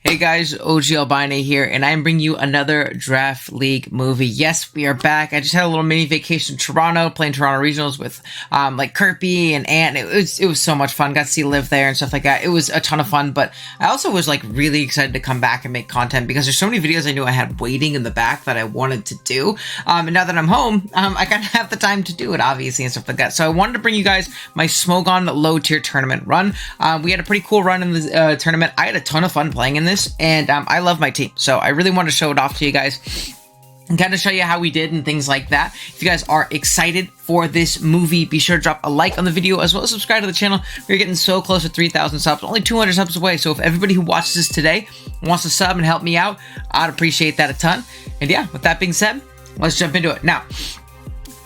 Hey guys, OG Albine here, and I'm bringing you another Draft League movie. Yes, we are back. I just had a little mini vacation in Toronto, playing Toronto Regionals with like Kirby and Ant. It was so much fun. Got to see Liv there and stuff like that. It was a ton of fun, but I also was like really excited to come back and make content because there's so many videos I knew I had waiting in the back that I wanted to do. And now that I'm home, I kind of have the time to do it, obviously, and stuff like that. So I wanted to bring you guys my Smogon Low Tier tournament run. We had a pretty cool run in the tournament. I had a ton of fun playing in this. And I love my team, so I really want to show it off to you guys and kind of show you how we did and things like that. If you guys are excited for this movie, be sure to drop a like on the video as well as subscribe to the channel. We're getting so close to 3,000 subs, only 200 subs away. So if everybody who watches this today wants to sub and help me out, I'd appreciate that a ton. And yeah, with that being said, let's jump into it now.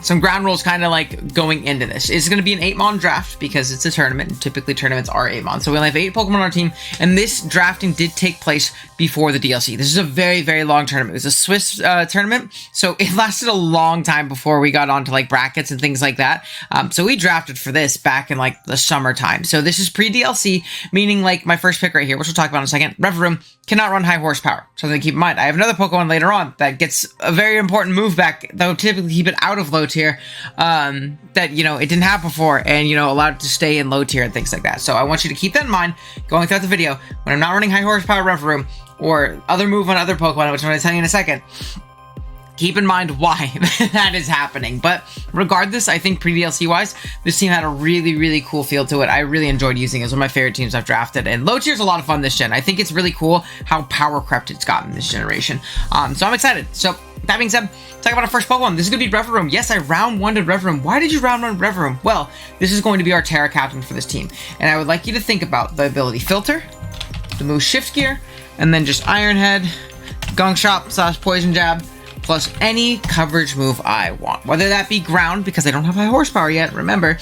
Some ground rules kind of like going into this. It's going to be an 8-mon draft because it's a tournament. And typically tournaments are 8-mon. So we only have 8 Pokemon on our team. And this drafting did take place before the DLC. This is a very, very long tournament. It was a Swiss tournament. So it lasted a long time before we got onto like brackets and things like that. So we drafted for this back in like the summertime. So this is pre-DLC, meaning like my first pick right here, which we'll talk about in a second. Revaroom cannot run high horsepower. Something to keep in mind. I have another Pokemon later on that gets a very important move back that would typically keep it out of low tier, that, you know, it didn't have before and, you know, allowed it to stay in low tier and things like that. So I want you to keep that in mind going throughout the video. When I'm not running high horsepower Revaroom or other move on other Pokemon, which I'm going to tell you in a second, keep in mind why that is happening. But regardless, I think pre-DLC wise, this team had a really, really cool feel to it. I really enjoyed using it. It's one of my favorite teams I've drafted. And low tier is a lot of fun this gen. I think it's really cool how power crept it's gotten this generation. So I'm excited. So that being said, talk about our first Pokemon. This is going to be Revaroom. Yes, I round 1'd Revaroom. Why did you round 1 Revaroom? Well, this is going to be our Tera captain for this team. And I would like you to think about the ability Filter, the move Shift Gear, and then just Iron Head, Gong Shot / Poison Jab, plus any coverage move I want. Whether that be ground, because I don't have high horsepower yet, remember,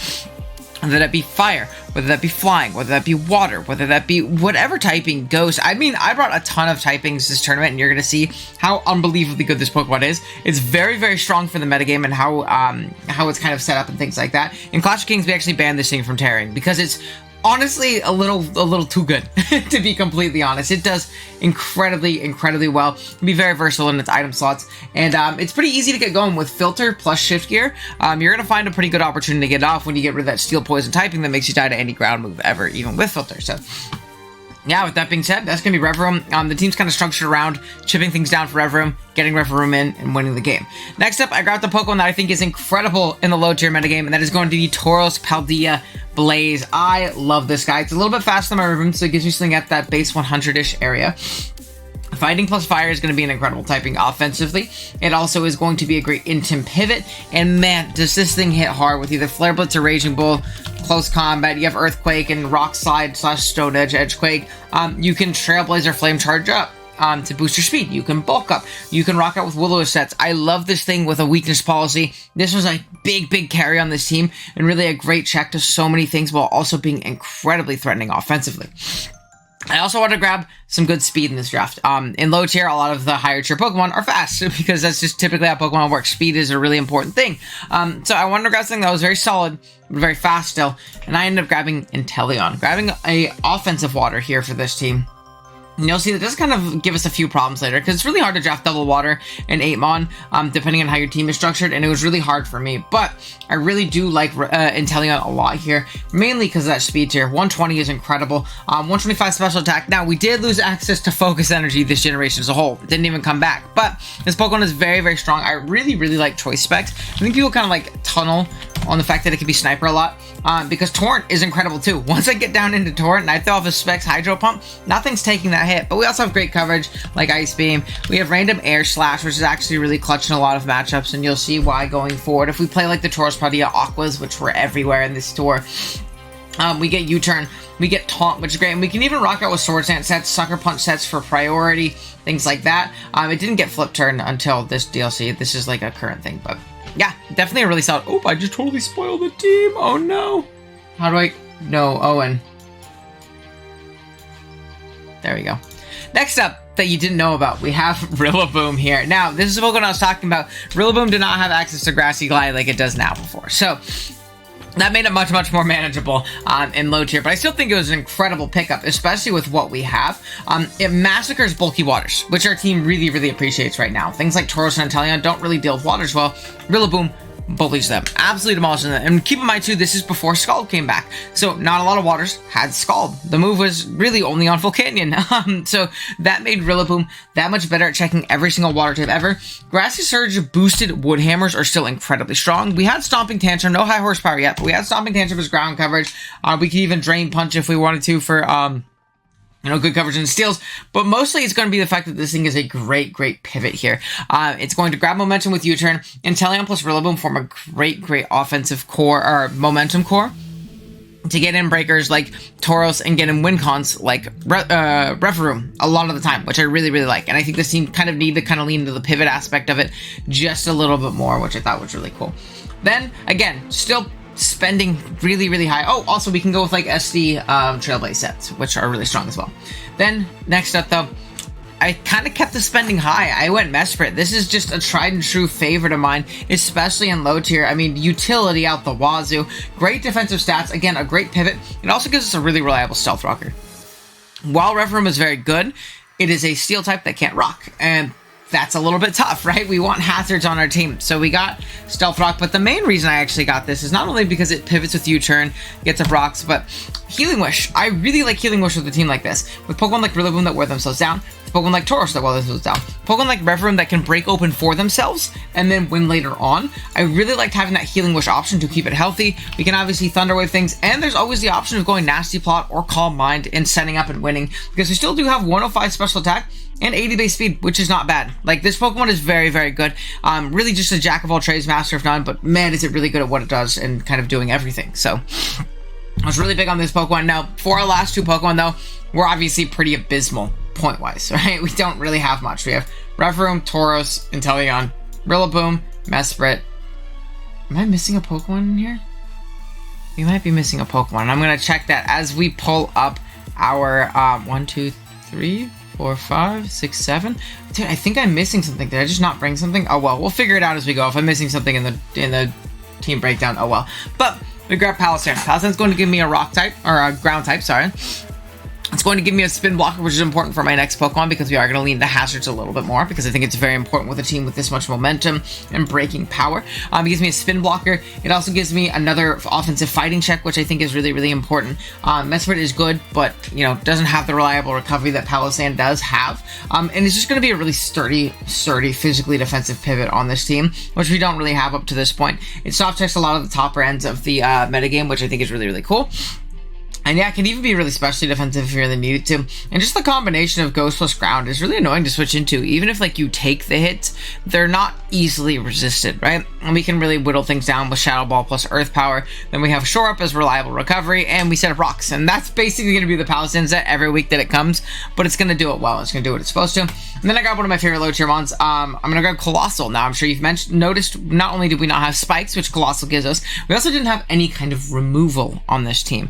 whether that be fire, whether that be flying, whether that be water, whether that be whatever typing goes. I mean, I brought a ton of typings this tournament, and you're going to see how unbelievably good this Pokemon is. It's very, very strong for the metagame and how it's kind of set up and things like that. In Clash of Kings, we actually banned this thing from tearing because it's honestly a little too good to be completely honest. It does incredibly well. It can be very versatile in its item slots, and it's pretty easy to get going with Filter plus Shift Gear. You're gonna find a pretty good opportunity to get off when you get rid of that Steel Poison typing that makes you die to any ground move ever, even with Filter. So yeah, with that being said, that's going to be Revaroom. The team's kind of structured around chipping things down for Revaroom, getting Revaroom in, and winning the game. Next up, I grabbed the Pokemon that I think is incredible in the low tier metagame, and that is going to be Tauros Paldea Blaze. I love this guy. It's a little bit faster than my Revaroom, so it gives you something at that base 100-ish area. Fighting plus fire is going to be an incredible typing offensively. It also is going to be a great Intim pivot. And man, does this thing hit hard with either Flare Blitz or Raging Bull. Close combat, you have Earthquake and Rock Slide / Stone Edge Edgequake. You can Trailblazer Flame Charge up to boost your speed. You can bulk up. You can rock out with Will-O-Wisp sets. I love this thing with a weakness policy. This was a big carry on this team and really a great check to so many things while also being incredibly threatening offensively. I also want to grab some good speed in this draft. In low tier, a lot of the higher tier Pokemon are fast because that's just typically how Pokemon works. Speed is a really important thing. So I wanted to grab something that was very solid, but very fast still, and I ended up grabbing Inteleon, grabbing a offensive water here for this team. And you'll see that does kind of give us a few problems later because it's really hard to draft double water in 8-mon, depending on how your team is structured, and it was really hard for me. But I really do like Inteleon a lot here, mainly because of that speed tier. 120 is incredible. 125 special attack. Now, we did lose access to focus energy this generation as a whole. It didn't even come back. But this Pokemon is very strong. I really like choice specs. I think people kind of like tunnel on the fact that it can be sniper a lot. Because Torrent is incredible too. Once I get down into Torrent and I throw off a Specs Hydro Pump, nothing's taking that hit. But we also have great coverage like Ice Beam. We have Random Air Slash, which is actually really clutch in a lot of matchups, and you'll see why going forward. If we play like the Tauros Paldea Aquas, which were everywhere in this tour, we get U-Turn, we get Taunt, which is great, and we can even rock out with Swords Dance sets, Sucker Punch sets for priority, things like that. It didn't get Flip Turn until this DLC. This is like a current thing, but yeah, definitely a really solid. Oh, I just totally spoiled the team. Oh no. How do I? No, Owen. There we go. Next up, that you didn't know about, we have Rillaboom here. Now, this is a Pokemon I was talking about. Rillaboom did not have access to Grassy Glide like it does now before. So, that made it much, much more manageable in low tier, but I still think it was an incredible pickup, especially with what we have. It massacres bulky waters, which our team really, really appreciates right now. Things like Tauros and Inteleon don't really deal with waters well. Rillaboom bullies them, absolutely demolishing them. And keep in mind too, this is before Scald came back, so not a lot of waters had Scald. The move was really only on Full Canyon, so that made Rillaboom that much better at checking every single water type ever. Grassy Surge boosted Wood Hammers are still incredibly strong. We had Stomping Tantrum, no high horsepower yet, but we had Stomping Tantrum as ground coverage. We could even Drain Punch if we wanted to for good coverage and steals, but mostly it's going to be the fact that this thing is a great pivot here. It's going to grab momentum with U-turn, and Inteleon plus Rillaboom form a great offensive core, or momentum core, to get in breakers like Tauros and get in win cons like Revaroom a lot of the time, which I really like. And I think this team kind of need to lean into the pivot aspect of it just a little bit more, which I thought was really cool. Then, again, still spending really high. Oh, also we can go with like SD Trailblaze sets, which are really strong as well. Then next up though, I kind of kept the spending high. I went Mesprit. This is just a tried and true favorite of mine, especially in low tier. I mean, utility out the wazoo, great defensive stats, again a great pivot. It also gives us a really reliable stealth rocker. While Revaroom is very good, it is a steel type that can't rock, and that's a little bit tough, right? We want hazards on our team. So we got Stealth Rock, but the main reason I actually got this is not only because it pivots with U-turn, gets up rocks, but Healing Wish. I really like Healing Wish with a team like this. With Pokemon like Rillaboom that wear themselves down, Pokemon like Tauros that wear themselves down, Pokemon like Revaroom that can break open for themselves and then win later on. I really liked having that Healing Wish option to keep it healthy. We can obviously Thunder Wave things, and there's always the option of going Nasty Plot or Calm Mind and setting up and winning, because we still do have 105 special attack and 80 base speed, which is not bad. Like, this Pokemon is very good. Really just a jack of all trades, master of none, but man, is it really good at what it does and kind of doing everything. So I was really big on this Pokemon. Now, for our last two Pokemon though, we're obviously pretty abysmal point-wise, right? We don't really have much. We have Revaroom, Tauros, Inteleon, Rillaboom, Mesprit. Am I missing a Pokemon in here? We might be missing a Pokemon. I'm going to check that as we pull up our 1, 2, 3, 4, 5, 6, 7. Dude, I think I'm missing something. Did I just not bring something? Oh well, we'll figure it out as we go. If I'm missing something in the team breakdown, oh well. But we grab Palisand. Palisand's going to give me a rock type, or a ground type, sorry. It's going to give me a spin blocker, which is important for my next Pokemon, because we are going to lean the hazards a little bit more, because I think it's very important with a team with this much momentum and breaking power. It gives me a spin blocker. It also gives me another offensive fighting check, which I think is really important. Mesprit is good, but doesn't have the reliable recovery that Palisand does have. And it's just going to be a really sturdy, physically defensive pivot on this team, which we don't really have up to this point. It soft checks a lot of the top ends of the metagame, which I think is really cool. And yeah, it can even be really specially defensive if you really need it to. And just the combination of Ghost plus Ground is really annoying to switch into. Even if like you take the hits, they're not easily resisted, right? And we can really whittle things down with Shadow Ball plus Earth Power. Then we have Shore Up as reliable recovery, and we set up rocks. And that's basically going to be the Palisand set every week that it comes, but it's going to do it well. It's going to do what it's supposed to. And then I got one of my favorite low tier mons. I'm going to grab Colossal. Now, I'm sure you've noticed, not only did we not have spikes, which Colossal gives us, we also didn't have any kind of removal on this team,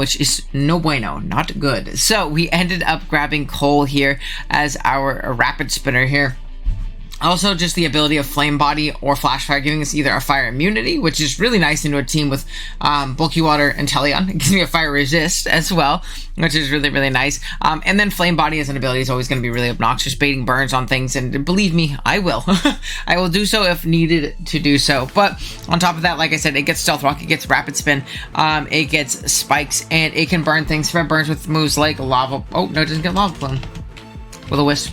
which is no bueno, not good. So we ended up grabbing Cole here as our rapid spinner here. Also, just the ability of Flame Body or Flash Fire giving us either a fire immunity, which is really nice into a team with Bulky Water and Inteleon. It gives me a fire resist as well, which is really nice. And then Flame Body as an ability is always going to be really obnoxious, baiting burns on things, and believe me, I will. I will do so if needed to do so. But on top of that, like I said, it gets Stealth Rock, it gets Rapid Spin, it gets Spikes, and it can burn things. It burns with moves like Lava. Oh, no, it doesn't get Lava Plume. Will-O-Wisp.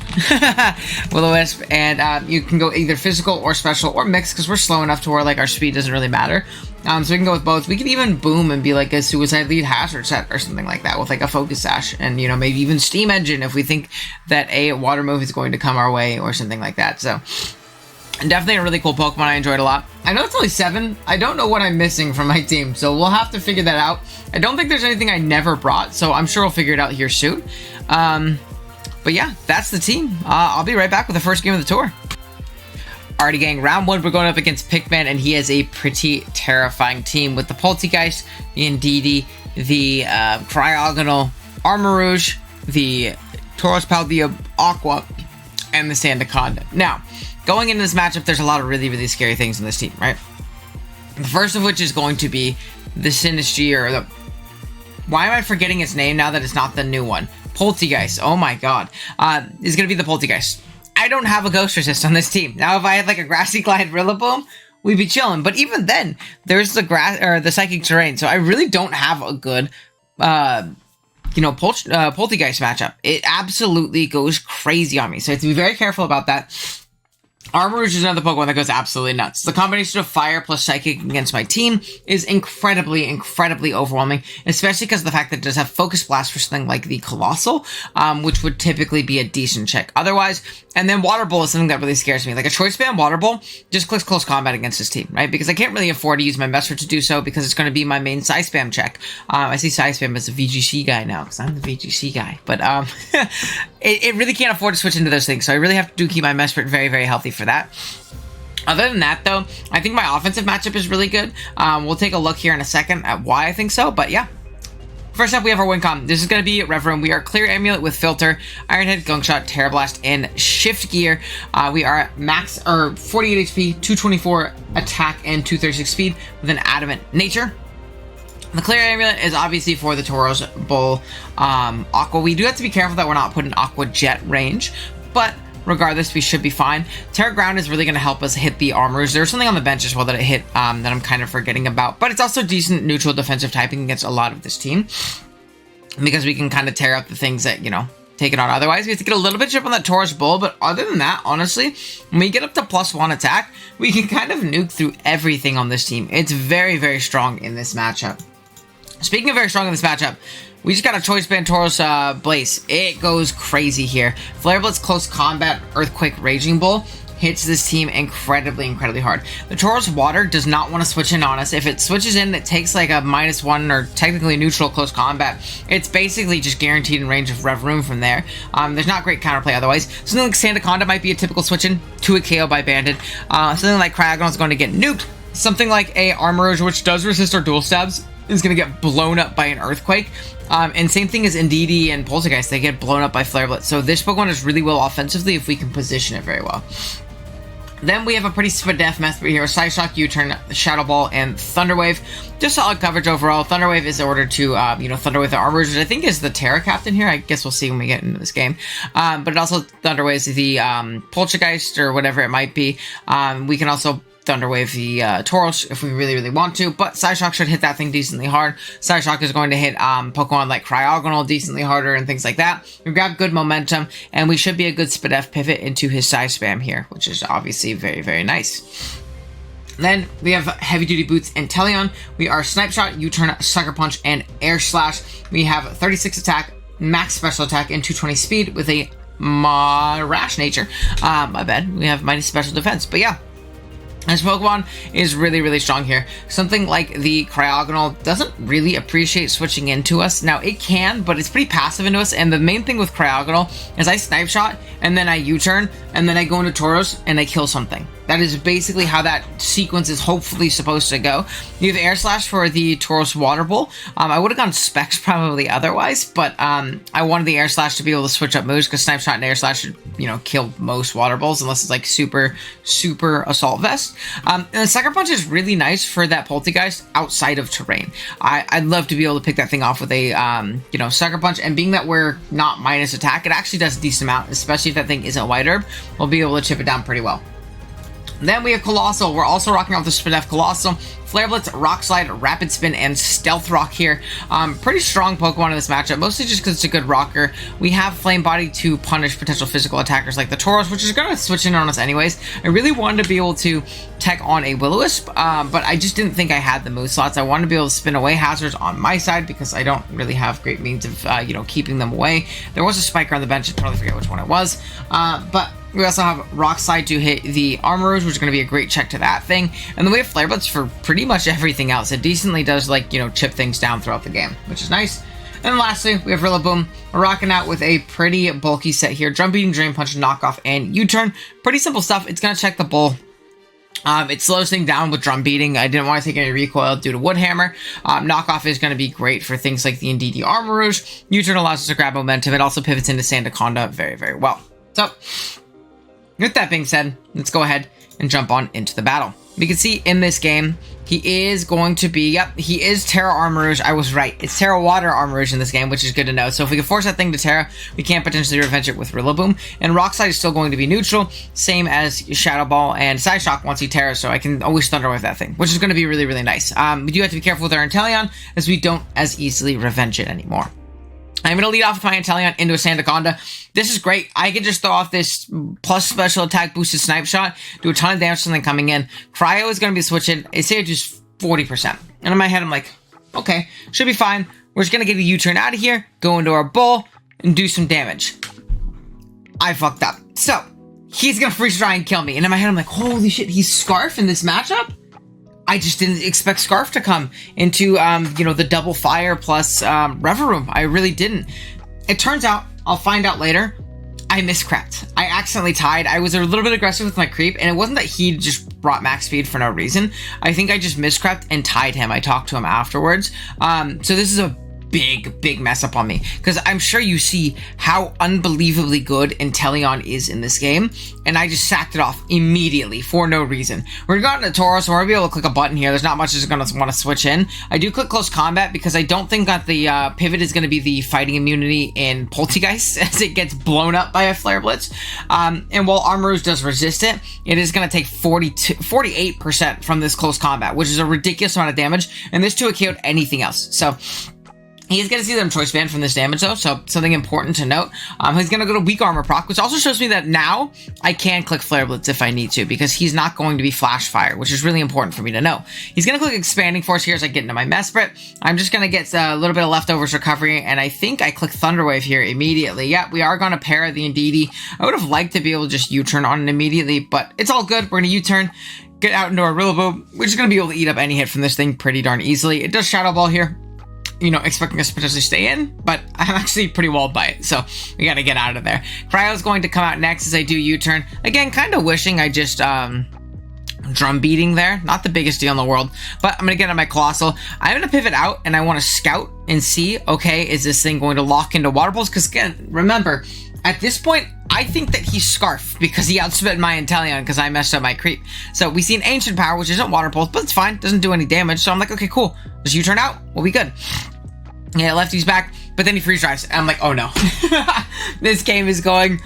Will-O-Wisp, and you can go either physical or special or mixed, because we're slow enough to where like our speed doesn't really matter. So we can go with both. We can even boom and be like a Suicide Lead hazard set or something like that with like a Focus Sash, and maybe even Steam Engine if we think that a water move is going to come our way or something like that. So definitely a really cool Pokemon. I enjoyed a lot. I know it's only 7. I don't know what I'm missing from my team, so we'll have to figure that out. I don't think there's anything I never brought, so I'm sure we'll figure it out here soon. But yeah, that's the team. I'll be right back with the first game of the tour. Alrighty, gang. Round 1, we're going up against Pikmin, and he has a pretty terrifying team with the Poltegeist, the Indeedee, the Cryogonal Armarouge, the Tauros Paldea Aqua, and the Sandaconda. Now, going into this matchup, there's a lot of really scary things in this team, right? The first of which is going to be the Sinistry, or the... Why am I forgetting its name now that it's not the new one? Poltegeist. Oh my god. Is going to be the Poltegeist. I don't have a Ghost Resist on this team. Now, if I had like a Grassy Glide Rillaboom, we'd be chilling. But even then, there's the the Psychic Terrain. So I really don't have a good, Poltegeist matchup. It absolutely goes crazy on me. So I have to be very careful about that. Armarouge is another Pokemon that goes absolutely nuts. The combination of Fire plus Psychic against my team is incredibly, incredibly overwhelming, especially because of the fact that it does have Focus Blast for something like the Colossal, which would typically be a decent check otherwise. And then Water Bowl is something that really scares me. Like a Choice Band Water Bowl just clicks close combat against this team, right? Because I can't really afford to use my Messer to do so because it's going to be my main Psy Spam check. I see Psy Spam as a VGC guy now because I'm the VGC guy. But it really can't afford to switch into those things. So I really have to keep my Messer very, very healthy for that. Other than that, though, I think my offensive matchup is really good. We'll take a look here in a second at why I think so. But yeah. First up, we have our win com. This is going to be Revaroom. We are Clear Amulet with Filter, Iron Head, Gunk Shot, Tera Blast, and Shift Gear. We are max, or 48 HP, 224 attack, and 236 speed with an Adamant Nature. The Clear Amulet is obviously for the Tauros Bull Aqua. We do have to be careful that we're not putting Aqua Jet range, but regardless, we should be fine. Terra Ground is really going to help us hit the Armors. There's something on the bench as well that it hit that I'm kind of forgetting about. But it's also decent neutral defensive typing against a lot of this team. Because we can kind of tear up the things that, take it on. Otherwise, we have to get a little bit chip on that Tauros Bull. But other than that, honestly, when we get up to +1 attack, we can kind of nuke through everything on this team. It's very, very strong in this matchup. Speaking of very strong in this matchup, we just got a Choice Band Tauros Blaze. It goes crazy here. Flare Blitz Close Combat Earthquake Raging Bull hits this team incredibly, incredibly hard. The Tauros Water does not want to switch in on us. If it switches in, it takes like a -1 or technically neutral close combat. It's basically just guaranteed in range of Revaroom from there. There's not great counterplay otherwise. Something like Sandaconda might be a typical switch in to a KO by Banded. Something like Cryogonal is going to get nuked. Something like a Armarouge, which does resist our dual stabs, is going to get blown up by an Earthquake. And same thing as Indeedee and Poltergeist, they get blown up by Flare Blitz. So this Pokemon is really well offensively if we can position it very well. Then we have a pretty spadef method here. Psyshock, U-Turn, Shadow Ball, and Thunder Wave. Just solid coverage overall. Thunder Wave is ordered to, Thunder Wave the Armors, which I think is the Terra Captain here. I guess we'll see when we get into this game. But it also Thunder Waves the Poltergeist or whatever it might be. We can also Thunder Wave the Tauros if we really, really want to, but Psyshock should hit that thing decently hard. Psyshock is going to hit Pokemon like Cryogonal decently harder and things like that. We grab good momentum, and we should be a good Spadef pivot into his Psy Spam here, which is obviously very, very nice. Then we have Heavy Duty Boots and Teleon. We are Snipe Shot, U-Turn, Sucker Punch, and Air Slash. We have 36 attack, max special attack, and 220 speed with a Rash Nature. My bad. We have Mighty Special Defense, but yeah. This Pokemon is really, really strong here. Something like the Cryogonal doesn't really appreciate switching into us. Now, it can, but it's pretty passive into us. And the main thing with Cryogonal is I Snipe Shot, and then I U-Turn, and then I go into Tauros, and I kill something. That is basically how that sequence is hopefully supposed to go. You have Air Slash for the Tauros Water Bowl. I would have gone Specs probably otherwise, but I wanted the Air Slash to be able to switch up moves because Snipe Shot and Air Slash should, kill most Water Bowls unless it's like super, super Assault Vest. And the Sucker Punch is really nice for that Poltegeist outside of terrain. I'd love to be able to pick that thing off with a, Sucker Punch, and being that we're not minus attack, it actually does a decent amount, especially if that thing isn't White Herb. We'll be able to chip it down pretty well. Then we have Colossal. We're also rocking off the Spadef Colossal. Flare Blitz, Rock Slide, Rapid Spin, and Stealth Rock here. Pretty strong Pokemon in this matchup, mostly just because it's a good rocker. We have Flame Body to punish potential physical attackers like the Tauros, which is going to switch in on us anyways. I really wanted to be able to tech on a Will-O-Wisp, but I just didn't think I had the move slots. I wanted to be able to spin away hazards on my side because I don't really have great means of, keeping them away. There was a Spiker on the bench. I totally forget which one it was, but we also have Rock Slide to hit the Armarouge, which is going to be a great check to that thing. And then we have Flare Blitz for pretty much everything else. It decently does, chip things down throughout the game, which is nice. And then lastly, we have Rillaboom. We're rocking out with a pretty bulky set here. Drum Beating, Drain Punch, Knockoff, and U-Turn. Pretty simple stuff. It's going to check the Bull. It slows things down with Drum Beating. I didn't want to take any recoil due to Wood Hammer. Knockoff is going to be great for things like the Indeedee Armarouge. U-Turn allows us to grab momentum. It also pivots into Sandaconda very, very well. So, with that being said, let's go ahead and jump on into the battle. we can see in this game, he is going to be, yep, he is Tera Armourouge. I was right. It's Tera Water Armourouge in this game, which is good to know. So if we can force that thing to Tera, we can potentially revenge it with Rillaboom. And Rock Slide is still going to be neutral, same as Shadow Ball and Side Shock once he Tera, so I can always Thunder Wave that thing, which is going to be really, really nice. We do have to be careful with our Inteleon, as we don't as easily revenge it anymore. I'm going to lead off with my Inteleon into a Sandaconda. This is great. I can just throw off this plus special attack boosted snipe shot, do a ton of damage to something coming in. Cryo is going to be switching. It say it just 40%. And in my head, I'm like, okay, should be fine. We're just going to get a U-turn out of here, go into our bull, and do some damage. I fucked up. So, he's going to freeze dry and kill me. And in my head, I'm like, holy shit, he's Scarf in this matchup? I just didn't expect Scarf to come into, you know, the double fire plus Revaroom. I really didn't. It turns out, I'll find out later, I miscrept. I accidentally tied. I was a little bit aggressive with my creep, and it wasn't that he just brought max speed for no reason. I think I just miscrept and tied him. I talked to him afterwards. So this is a big mess up on me, because I'm sure you see how unbelievably good Inteleon is in this game, and I just sacked it off immediately for no reason. We're going to Tauros, so we're going to be able to click a button here. There's not much that's going to want to switch in. I do click Close Combat because I don't think that the pivot is going to be the fighting immunity in Poltegeist as it gets blown up by a Flare Blitz. And while Armourouge does resist it, it is going to take 48% from this Close Combat, which is a ridiculous amount of damage, and this 2 KO'd anything else. So he is going to see them choice band from this damage, though, so something important to note. He's going to go to Weak Armor proc, which also shows me that now I can click Flare Blitz if I need to, because he's not going to be Flash Fire, which is really important for me to know. He's going to click Expanding Force here as I get into my Mesprit. I'm just going to get a little bit of Leftovers Recovery, and I think I click Thunder Wave here immediately. Yeah, we are going to para the Indeedee. I would have liked to be able to just U-turn on it immediately, but it's all good. We're going to U-turn, get out into our Rillaboom. We're just going to be able to eat up any hit from this thing pretty darn easily. It does Shadow Ball here, you know, expecting us to potentially stay in, but I'm actually pretty walled by it, so we gotta get out of there. Cryo is going to come out next as I do U-turn. Again, kind of wishing I just, drum beating there. Not the biggest deal in the world, but I'm gonna get on my Colossal. I'm gonna pivot out, and I want to scout and see, okay, is this thing going to lock into Water Pulse? Because again, remember, at this point, I think that he's Scarf because he outspent my Inteleon because I messed up my creep. So we see an Ancient Power, which isn't Water Pulse, but it's fine. Doesn't do any damage. So I'm like, okay, cool. Just U-turn out. We'll be good. Yeah, Lefty's back, but then he freeze drives. And I'm like, oh no. This game is going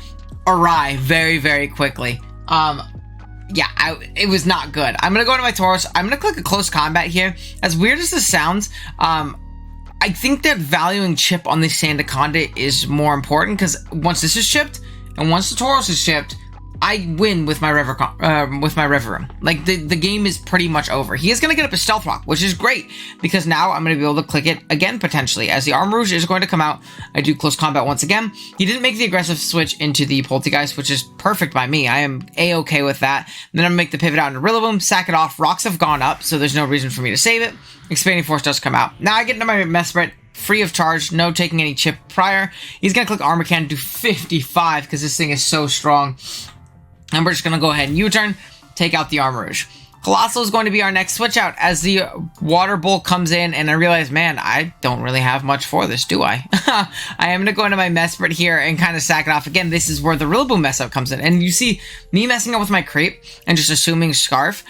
awry very quickly. Yeah, it was not good. I'm going to go into my Tauros. I'm going to click a Close Combat here. As weird as this sounds, I think that valuing chip on this Sandaconda is more important, because once this is shipped and once the Tauros is shipped, I win with my Revaroom. Like, the game is pretty much over. He is going to get up a Stealth Rock, which is great, because now I'm going to be able to click it again, potentially, as the Armourouge is going to come out. I do Close Combat once again. He didn't make the aggressive switch into the Poltegeist, which is perfect by me. I am A-okay with that. Then I'm going to make the pivot out into Rillaboom, sack it off. Rocks have gone up, so there's no reason for me to save it. Expanding Force does come out. Now I get into my Mesprit, free of charge, no taking any chip prior. He's going to click Armor Cannon, do 55, because this thing is so strong. And we're just going to go ahead and U-turn, take out the Armourouge. Colossal is going to be our next switch out as the Water Bolt comes in, and I realize, man, I don't really have much for this, do I? I am going to go into my Mesprit here and kind of sack it off. Again, this is where the Rillaboom mess up comes in. And you see me messing up with my creep and just assuming Scarf,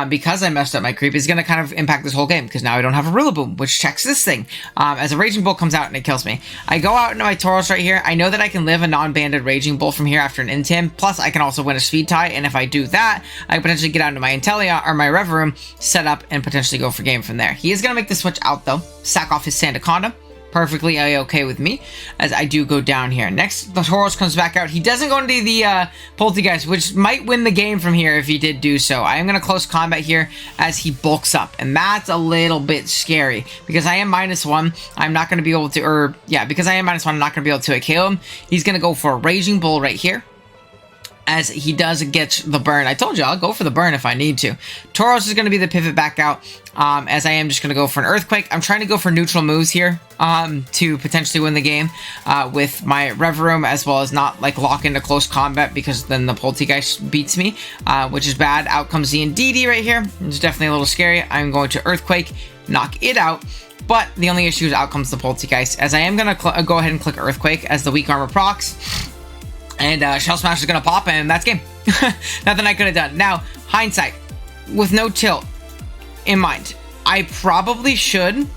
because I messed up my creep, is going to kind of impact this whole game, because now I don't have a Rillaboom, which checks this thing. As a Raging Bolt comes out and it kills me. I go out into my Tauros right here. I know that I can live a non-banded Raging Bolt from here after an Intim, plus I can also win a speed tie, and if I do that, I can potentially get out into my Inteleon, or my Revaroom, set up, and potentially go for game from there. He is going to make the switch out, though. Sack off his Sandaconda. Perfectly okay with me, as I do go down here. Next, the Tauros comes back out. He doesn't go into the Poltegeist, which might win the game from here if he did do so. I am going to Close Combat here as he bulks up, and that's a little bit scary, because I am -1. I'm not going to be able to, or yeah, because I am -1, I'm not going to be able to KO him. He's going to go for a Raging Bull right here, as he does get the burn. I told you, I'll go for the burn if I need to. Tauros is going to be the pivot back out, as I am just going to go for an Earthquake. I'm trying to go for neutral moves here, to potentially win the game, with my Revaroom, as well as not, like, lock into Close Combat, because then the Poltegeist beats me, which is bad. Out comes the Indeedee right here. It's definitely a little scary. I'm going to Earthquake, knock it out. But the only issue is out comes the Poltegeist, as I am going to go ahead and click Earthquake as the Weak Armor procs. And Shell Smash is going to pop, and that's game. Nothing I could have done. Now, hindsight. with no tilt in mind, I probably should,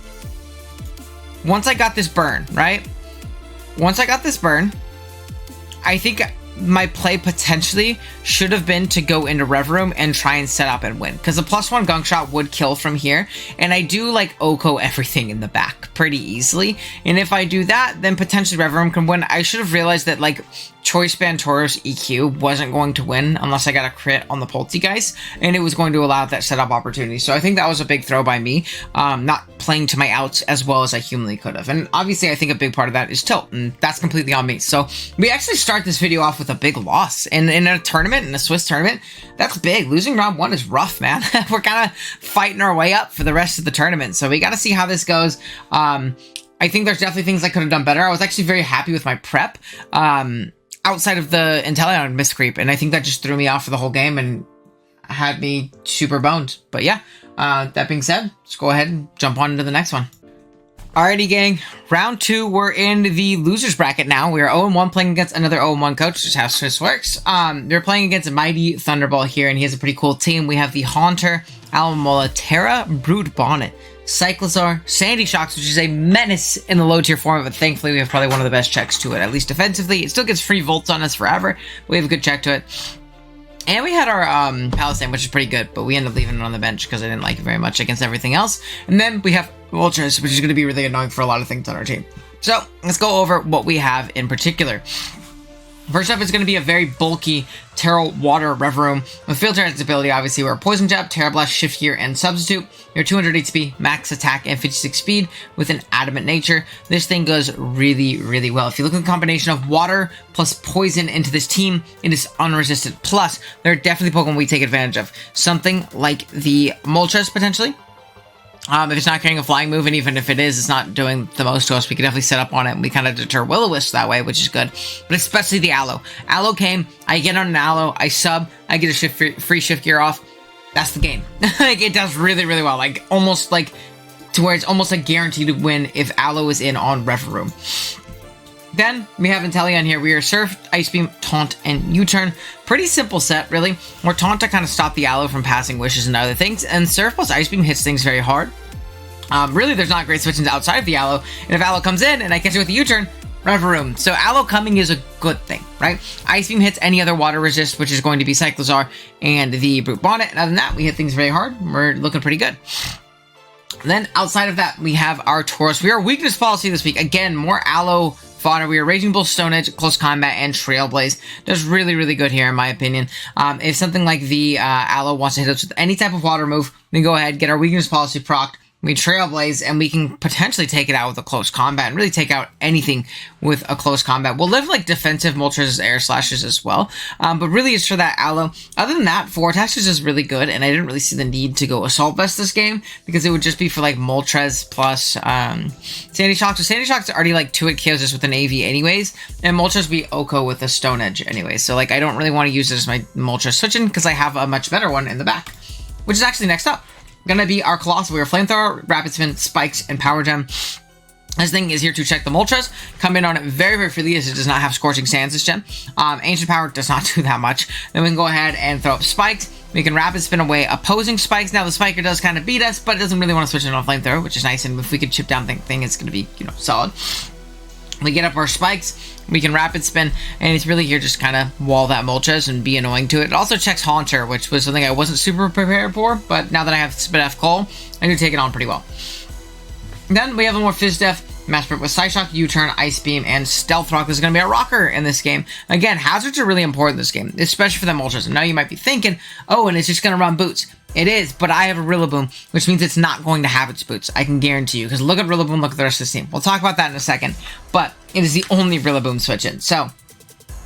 once I got this burn, right? Once I got this burn, I think my play potentially should have been to go into Revaroom and try and set up and win, because the +1 gunk shot would kill from here, and I do like Oko everything in the back pretty easily, and if I do that, then potentially Revaroom can win. I should have realized that like Choice Band Tauros EQ wasn't going to win unless I got a crit on the Poltergeist, and it was going to allow that setup opportunity. So I think that was a big throw by me, not playing to my outs as well as I humanly could have. And obviously I think a big part of that is tilt, and that's completely on me. So we actually start this video off with a big loss, and in a tournament, in a Swiss tournament, that's big. Losing round 1 is rough, man. We're kind of fighting our way up for the rest of the tournament, so we got to see how this goes. I think there's definitely things I could have done better. I was actually very happy with my prep. Outside of the Inteleon miscreep, and I think that just threw me off for the whole game and had me super boned. But yeah, that being said, let's go ahead and jump on into the next one. Alrighty, gang. Round 2, we're in the losers bracket now. We are 0-1 playing against another 0-1 coach, which is how Swiss works. We're playing against a Mighty Thunderball here, and he has a pretty cool team. We have the Haunter, Alamola, Tera, Brood Bonnet, Cyclozar, Sandy Shocks, which is a menace in the low tier form, but thankfully we have probably one of the best checks to it, at least defensively. It still gets free volts on us forever. We have a good check to it. And we had our Palisade, which is pretty good, but we ended up leaving it on the bench because I didn't like it very much against everything else. And then we have Ultras, which is going to be really annoying for a lot of things on our team. So let's go over what we have in particular. First up is going to be a very bulky Tera Water Revaroom with Field Terra's ability. Obviously, we're a Poison Jab, Tera Blast, Shift Gear, and Substitute. You're 200 HP, max attack, and 56 speed with an adamant nature. This thing goes really, really well. If you look at the combination of water plus poison into this team, it is unresisted. Plus, there are definitely Pokemon we take advantage of. Something like the Moltres, potentially. If it's not carrying a flying move, and even if it is, it's not doing the most to us, we can definitely set up on it, and we kind of deter Will-O-Wisp that way, which is good. But especially the Aloe. Aloe came, I get on an Aloe, I sub, I get a free shift gear off. That's the game. Like, it does really, really well. Like, almost like, to where it's almost like guaranteed to win if Aloe is in on Revaroom. Then, we have Inteleon here. We are Surf, Ice Beam, Taunt, and U-Turn. Pretty simple set, really. Where Taunt to kind of stop the Aloe from passing wishes and other things, and Surf plus Ice Beam hits things very hard. Really, there's not great switchings outside of the Aloe, and if Aloe comes in and I catch it with a U-Turn, Revaroom. So Aloe coming is a good thing, right? Ice Beam hits any other water resist, which is going to be Cyclozar and the Brute Bonnet. And other than that, we hit things very hard. We're looking pretty good. And then outside of that, we have our Tauros. We are weakness policy this week. Again, more Aloe fodder. We are Raging Bull, Stone Edge, Close Combat, and Trailblaze. Does really, really good here, in my opinion. If something like the Aloe wants to hit us with any type of water move, we can go ahead, get our weakness policy procced. We Trailblaze, and we can potentially take it out with a close combat, and really take out anything with a close combat. We'll live like defensive Moltres air slashes as well, but really it's for that Aloe. Other than that, 4 attacks is really good, and I didn't really see the need to go Assault Vest this game, because it would just be for like Moltres plus Sandy Shocks. So Sandy Shocks already like 2-hit kills us with an AV anyways, and Moltres be Oko with a Stone Edge anyways. So like I don't really want to use it as my Moltres switching, because I have a much better one in the back, which is actually next up. Gonna be our Colossal. We are Flamethrower, Rapid Spin, Spikes, and Power Gem. This thing is here to check the Moltres. Come in on it very, very freely, as it does not have Scorching Sands this gen. Ancient Power does not do that much. Then we can go ahead and throw up Spikes. We can Rapid Spin away opposing Spikes. Now the Spiker does kind of beat us, but it doesn't really want to switch it on Flamethrower, which is nice. And if we could chip down thing, it's gonna be, you know, solid. We get up our Spikes, we can Rapid Spin, and it's really here just kind of wall that Moltres and be annoying to it. It also checks Haunter, which was something I wasn't super prepared for, but now that I have Spit F Cole, I do take it on pretty well. Then we have a more Fizz Def, Mass Sprint with Psyshock, U-Turn, Ice Beam, and Stealth Rock. This is going to be a rocker in this game. Again, hazards are really important in this game, especially for the Moltres. And now you might be thinking, oh, and it's just going to run boots. It is, but I have a Rillaboom, which means it's not going to have its boots. I can guarantee you, because look at Rillaboom, look at the rest of the team. We'll talk about that in a second, but it is the only Rillaboom switch in. So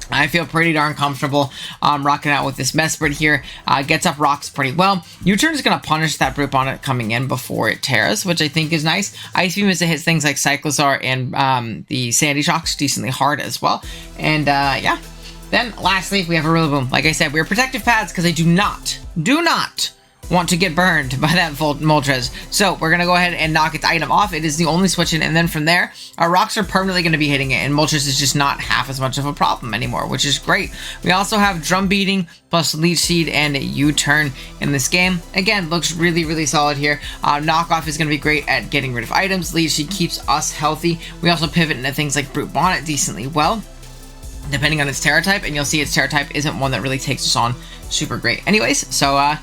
I feel pretty darn comfortable rocking out with this Mesprit here. Gets up rocks pretty well. U-Turn is going to punish that Brute Bonnet coming in before it tears, which I think is nice. Ice Beam is to hit things like Cyclozar and the Sandy Shocks decently hard as well. And yeah. Then lastly, we have a Rillaboom. Like I said, we are protective pads because I do not want to get burned by that Moltres. So we're going to go ahead and knock its item off. It is the only switch in, and then from there, our rocks are permanently going to be hitting it, and Moltres is just not half as much of a problem anymore, which is great. We also have Drum Beating plus Leech Seed and U-Turn in this game. Again, looks really, really solid here. Knockoff is going to be great at getting rid of items. Leech Seed keeps us healthy. We also pivot into things like Brute Bonnet decently well, depending on its Tera type, and you'll see its Tera type isn't one that really takes us on super great anyways. So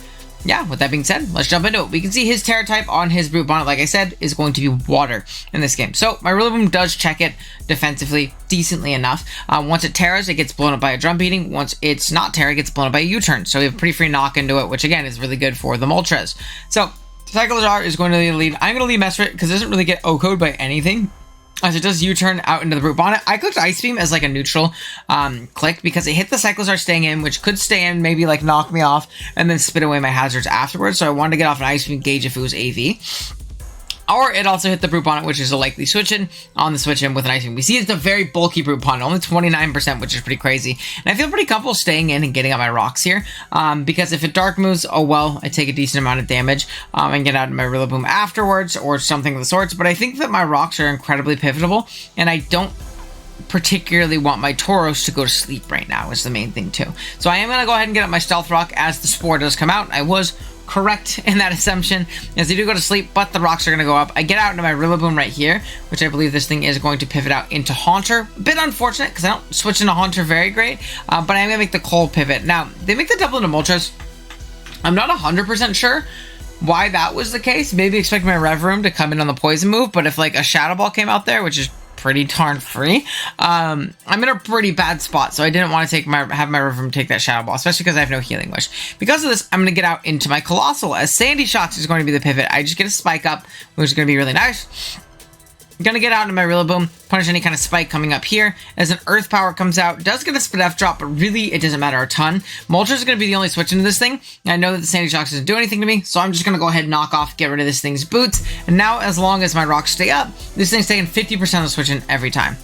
yeah, with that being said, let's jump into it. We can see his Tera type on his Brute Bonnet, like I said, is going to be water in this game. So my Revaroom does check it defensively decently enough. Once it tears, it gets blown up by a Drum Beating. Once it's not Tera, it gets blown up by a U-Turn. So we have pretty free knock into it, which again is really good for the Moltres. So Cyclozar is going to lead. I'm going to lead Mesprit because it doesn't really get O-code by anything, as it does U-Turn out into the Brute Bonnet. I clicked Ice Beam as like a neutral click because it hit the Cyclozar staying in, which could stay in, maybe like knock me off, and then spit away my hazards afterwards. So I wanted to get off an Ice Beam gauge if it was AV. Or it also hit the Brute Bonnet, which is a likely switch in on the switch in with an Ice Beam. We see it's a very bulky Brute Bonnet, only 29%, which is pretty crazy. And I feel pretty comfortable staying in and getting out my rocks here, because if it dark moves, oh well, I take a decent amount of damage and get out of my Revaroom afterwards or something of the sorts. But I think that my rocks are incredibly pivotable, and I don't particularly want my Tauros to go to sleep right now is the main thing too. So I am going to go ahead and get up my Stealth Rock as the Spore does come out. I was correct in that assumption, as they do go to sleep, but the rocks are going to go up. I get out into my Rillaboom right here, which I believe this thing is going to pivot out into Haunter. A bit unfortunate, because I don't switch into Haunter very great, but I'm going to make the Cold pivot. Now, they make the double into Moltres. I'm not 100% sure why that was the case. Maybe expect my Revaroom to come in on the Poison move, but if like a Shadow Ball came out there, which is pretty darn free, I'm in a pretty bad spot, so I didn't want to have my Revaroom take that Shadow Ball, especially because I have no Healing Wish. Because of this, I'm going to get out into my Colossal, as Sandy Shocks is going to be the pivot. I just get a Spike up, which is going to be really nice. I'm going to get out into my Rillaboom, punish any kind of spike coming up here. As an Earth Power comes out, does get a Spadef drop, but really it doesn't matter a ton. Moltres is going to be the only switch into this thing. I know that the Sandy Shocks doesn't do anything to me, so I'm just going to go ahead and knock off, get rid of this thing's boots. And now, as long as my rocks stay up, this thing's taking 50% of the switch in every time.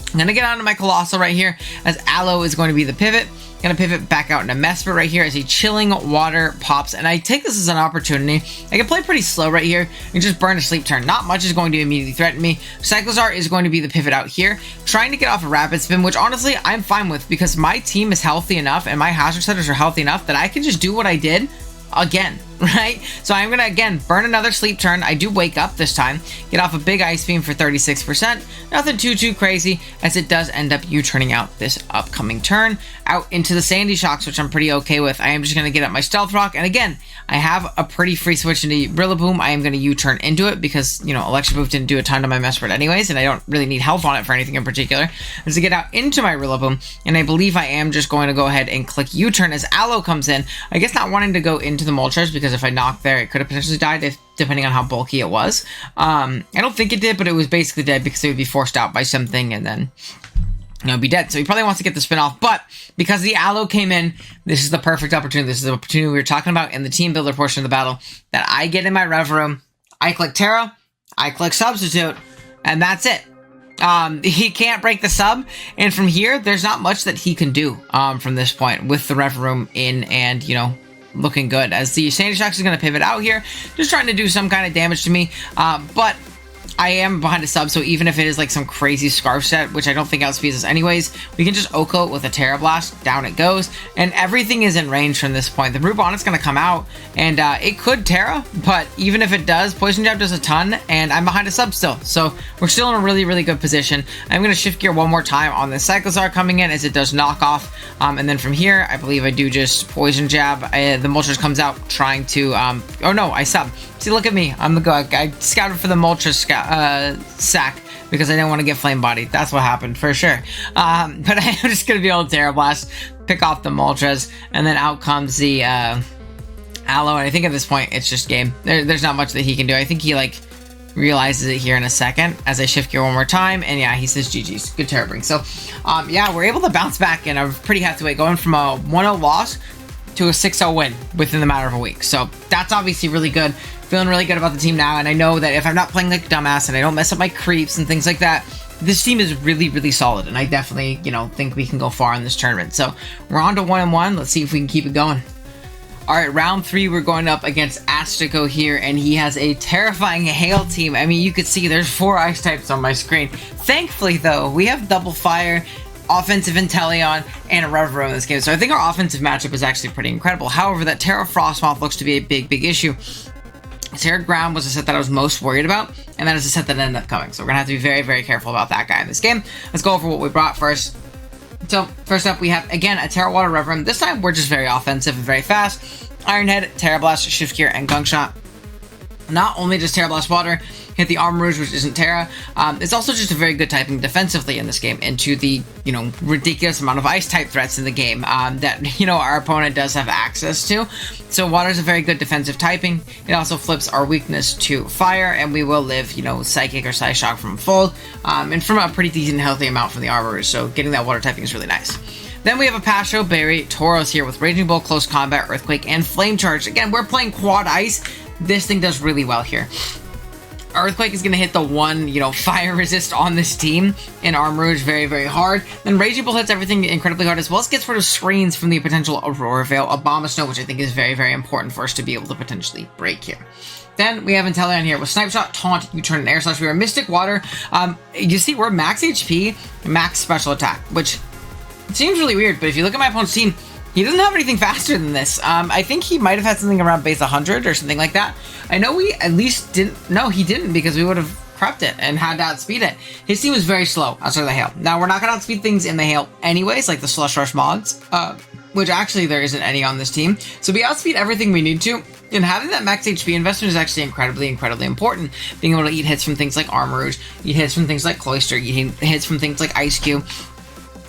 I'm going to get onto my Colossal right here, as Aloe is going to be the pivot. Going to pivot back out into Mesprit right here as a Chilling Water pops. And I take this as an opportunity. I can play pretty slow right here and just burn a Sleep Turn. Not much is going to immediately threaten me. Cyclozar is going to be the pivot out here, trying to get off a Rapid Spin, which honestly I'm fine with because my team is healthy enough and my hazard setters are healthy enough that I can just do what I did again, right? So I'm gonna again burn another Sleep Turn. I do wake up this time, get off a big Ice Beam for 36%. Nothing too crazy, as it does end up U-turning out this upcoming turn out into the Sandy Shocks, which I'm pretty okay with. I am just gonna get up my Stealth Rock, and again, I have a pretty free switch into Rillaboom. I am gonna U-turn into it because, you know, Electric Move didn't do a ton to my Mesprit anyways, and I don't really need health on it for anything in particular. As to get out into my Rillaboom, and I believe I am just going to go ahead and click U-turn as Aloe comes in. I guess not wanting to go into the Moltres because if I knocked there, it could have potentially died depending on how bulky it was. I don't think it did, but it was basically dead because it would be forced out by something and then, you know, be dead. So he probably wants to get the spin off, but because the Aloe came in, this is the perfect opportunity. This is the opportunity we were talking about in the team builder portion of the battle, that I get in my Revaroom, I click Tera, I click Substitute, and that's it. He can't break the sub, and from here, there's not much that he can do from this point with the Revaroom in and, you know, looking good, as the Sandy Shocks is going to pivot out here, just trying to do some kind of damage to me, but I am behind a sub, so even if it is like some crazy Scarf set, which I don't think outspeeds us anyways, we can just Oko it with a Tera Blast, down it goes, and everything is in range from this point. The Brute Bonnet's going to come out, and it could Tera, but even if it does, Poison Jab does a ton, and I'm behind a sub still, so we're still in a really good position. I'm going to shift gear one more time on the Cyclozar coming in, as it does knock off, and then from here, I believe I do just Poison Jab. The Moltres comes out trying to, oh no, I sub. See, look at me. I'm the guy. I scouted for the Moltres sack because I didn't want to get flame bodied. That's what happened for sure. But I'm just going to be able to Tera Blast, pick off the Moltres, and then out comes the Aloe. And I think at this point, it's just game. There's not much that he can do. I think he, like, realizes it here in a second as I shift gear one more time. And yeah, he says GG's. Good Tera Bring. So, yeah, we're able to bounce back in a pretty hefty way, going from a 1-0 loss to a 6-0 win within the matter of a week. So that's obviously really good. Feeling really good about the team now, and I know that if I'm not playing like dumbass and I don't mess up my creeps and things like that, this team is really solid, and I definitely, you know, think we can go far in this tournament. So we're on to 1-1. Let's see if we can keep it going. All right, round 3, we're going up against Astico here, and he has a terrifying hail team. I mean, you could see there's 4 ice types on my screen. Thankfully, though, we have double fire, offensive Inteleon, and a Revaroom in this game. So I think our offensive matchup is actually pretty incredible. However, that Tera Frostmoth looks to be a big issue. Tera Ground was a set that I was most worried about, and that is a set that ended up coming. So we're going to have to be very careful about that guy in this game. Let's go over what we brought first. So, first up, we have, again, a Tera Water Revaroom. This time, we're just very offensive and very fast. Iron Head, Tera Blast, Shift Gear, and Gunk Shot. Not only does Tera Blast Water hit the Armor Rouge, which isn't Tera, it's also just a very good typing defensively in this game into the, ridiculous amount of ice type threats in the game that, our opponent does have access to. So water is a very good defensive typing. It also flips our weakness to fire, and we will live, Psychic or Psyshock from Fold, and from a pretty decent healthy amount from the Armor Rouge, so getting that water typing is really nice. Then we have a Pasho, Berry, Tauros here with Raging Bolt, Close Combat, Earthquake, and Flame Charge. Again, we're playing quad ice. This thing does really well here. Earthquake is going to hit the one, fire resist on this team in Armor Rouge very hard. Then Raging Bolt hits everything incredibly hard, as well as gets rid of screens from the potential Aurora Veil, Abomasnow, which I think is very important for us to be able to potentially break here. Then we have Inteleon here with Snipe Shot, Taunt, U-Turn, and Air Slash. We are Mystic Water. You see, we're max HP, max special attack, which seems really weird, but if you look at my opponent's team, he doesn't have anything faster than this. I think he might have had something around base 100 or something like that. I know we at least didn't. No, he didn't, because we would have prepped it and had to outspeed it. His team was very slow outside of the hail. Now, we're not going to outspeed things in the hail anyways, like the Slush Rush mods, which actually there isn't any on this team. So we outspeed everything we need to. And having that max HP investment is actually incredibly important. Being able to eat hits from things like Armor Rouge, eat hits from things like Cloister, eat hits from things like Ice Cube,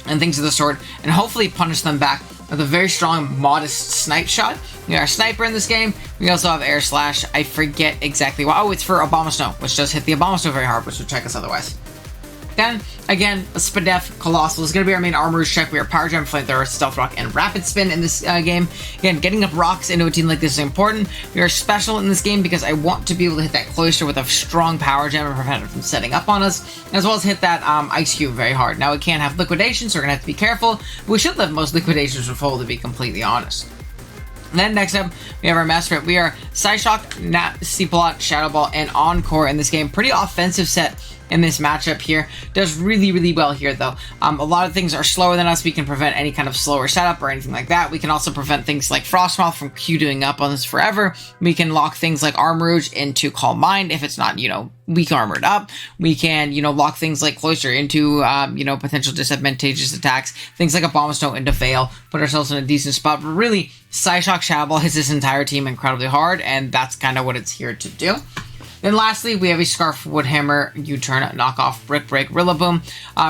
and things of the sort, and hopefully punish them back with a very strong, modest Snipe Shot. We are a Sniper in this game. We also have Air Slash. I forget exactly why. Oh, it's for Abomasnow, which does hit the Abomasnow very hard, which would check us otherwise. Then, again, a Spadef Colossal is going to be our main Armor Rouge check. We are Power Gem, Flamethrower, Stealth Rock, and Rapid Spin in this game. Again, getting up rocks into a team like this is important. We are special in this game because I want to be able to hit that Cloister with a strong Power Gem and prevent it from setting up on us, as well as hit that Ice Cube very hard. Now, it can't have Liquidation, so we're going to have to be careful. We should live most Liquidations with Fold, to be completely honest. And then next up, we have our Master. We are Psyshock, Nat, Seapalot, Shadow Ball, and Encore in this game. Pretty offensive set in this matchup here. Does really well here, though. A lot of things are slower than us. We can prevent any kind of slower setup or anything like that. We can also prevent things like Frostmoth from queuing up on us forever. We can lock things like Armor Rouge into Calm Mind if it's not, weak armored up. We can, lock things like Cloister into, potential disadvantageous attacks. Things like Abomasnow into Veil. Put ourselves in a decent spot. But really, Psyshock Shadow Ball hits this entire team incredibly hard, and that's kind of what it's here to do. Then lastly, we have a Scarf, Woodhammer, U-Turn, Knockoff, Brick Break, Rillaboom.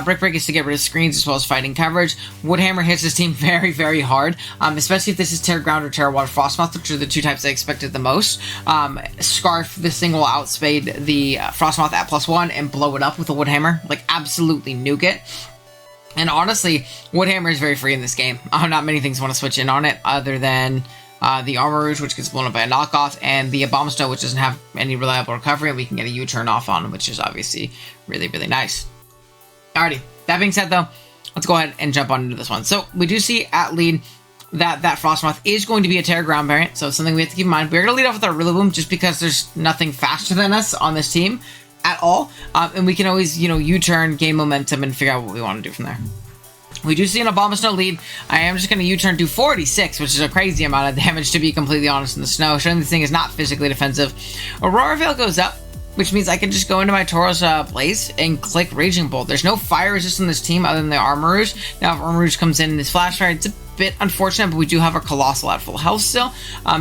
Brick Break is to get rid of screens as well as fighting coverage. Woodhammer hits this team very hard, especially if this is Tera Ground or Tera Water Frostmoth, which are the two types I expected the most. Scarf, this thing will outspeed the Frostmoth at +1 and blow it up with a Woodhammer. Like, absolutely nuke it. And honestly, Woodhammer is very free in this game. Not many things want to switch in on it other than the Armor Rouge, which gets blown up by a knockoff, and the Abomasnow, which doesn't have any reliable recovery, and we can get a U-turn off on, which is obviously really nice. Alrighty, that being said though, let's go ahead and jump on into this one. So we do see at lead that Frostmoth is going to be a Tera Ground variant, so it's something we have to keep in mind. We're going to lead off with our Rillaboom just because there's nothing faster than us on this team at all, and we can always, U-turn, gain momentum, and figure out what we want to do from there. We do see an Abomasnow lead. I am just going to U-turn to 46, which is a crazy amount of damage, to be completely honest, in the snow, showing this thing is not physically defensive. Aurora Veil goes up, which means I can just go into my Tauros Blaze and click Raging Bolt. There's no fire resist on this team other than the Armor Rouge. Now, if Armor Rouge comes in this Flash Fire, it's a bit unfortunate, but we do have our Colossal at full health still,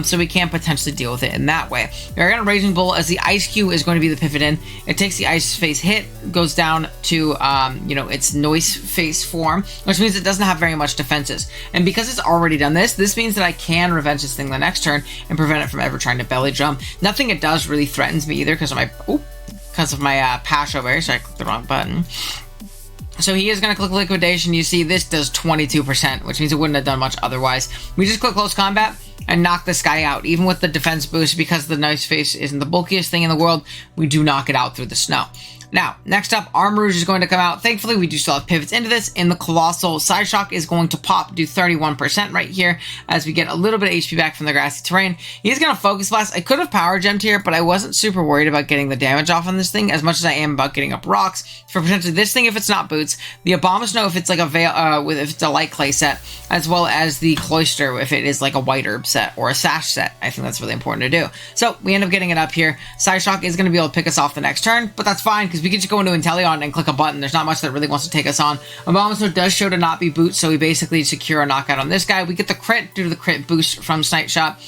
so we can potentially deal with it in that way. We're going to Raging Bolt, as the Ice Cube is going to be the pivot in. It takes the Ice Face hit, goes down to, its Noise Face form, which means it doesn't have very much defenses. And because it's already done this means that I can revenge this thing the next turn and prevent it from ever trying to belly drum. Nothing it does really threatens me either because of my, Pasho Berry, so I clicked the wrong button. So he is going to click Liquidation. You see, this does 22%, which means it wouldn't have done much otherwise. We just click Close Combat and knock this guy out. Even with the defense boost, because the Nice Face isn't the bulkiest thing in the world, we do knock it out through the snow. Now, next up, Arm Rouge is going to come out. Thankfully, we do still have pivots into this. In the Colossal, Side Shock is going to pop, do 31% right here as we get a little bit of HP back from the grassy terrain. He's going to Focus Blast. I could have Power Gemmed here, but I wasn't super worried about getting the damage off on this thing as much as I am about getting up rocks for potentially this thing if it's not boots, the Abomasnow if it's like a veil, if it's a light clay set, as well as the Cloister if it is like a white herb set or a sash set. I think that's really important to do. So we end up getting it up here. Side Shock is going to be able to pick us off the next turn, but that's fine because we can just go into Inteleon and click a button. There's not much that really wants to take us on. Abomasnow does show to not be boots, so we basically secure a knockout on this guy. We get the crit due to the crit boost from Snipe Shot,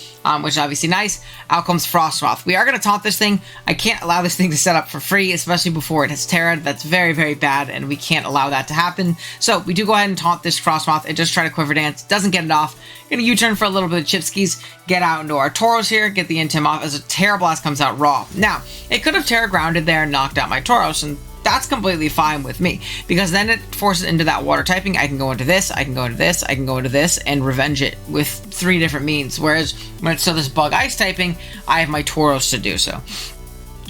which is obviously nice. Out comes Frostmoth. We are going to taunt this thing. I can't allow this thing to set up for free, especially before it has Tera. That's very, very bad, and we can't allow that to happen. So we do go ahead and taunt this Frostmoth and just try to Quiver Dance. Doesn't get it off. Gonna U-turn for a little bit of Chipskis, get out into our Tauros here, get the Intim off as a Tera Blast comes out raw. Now, it could have Tera Grounded there and knocked out my Tauros, and that's completely fine with me, because then it forces into that water typing. I can go into this, I can go into this, I can go into this, and revenge it with 3 different means, whereas when it's still this bug ice typing, I have my Tauros to do so.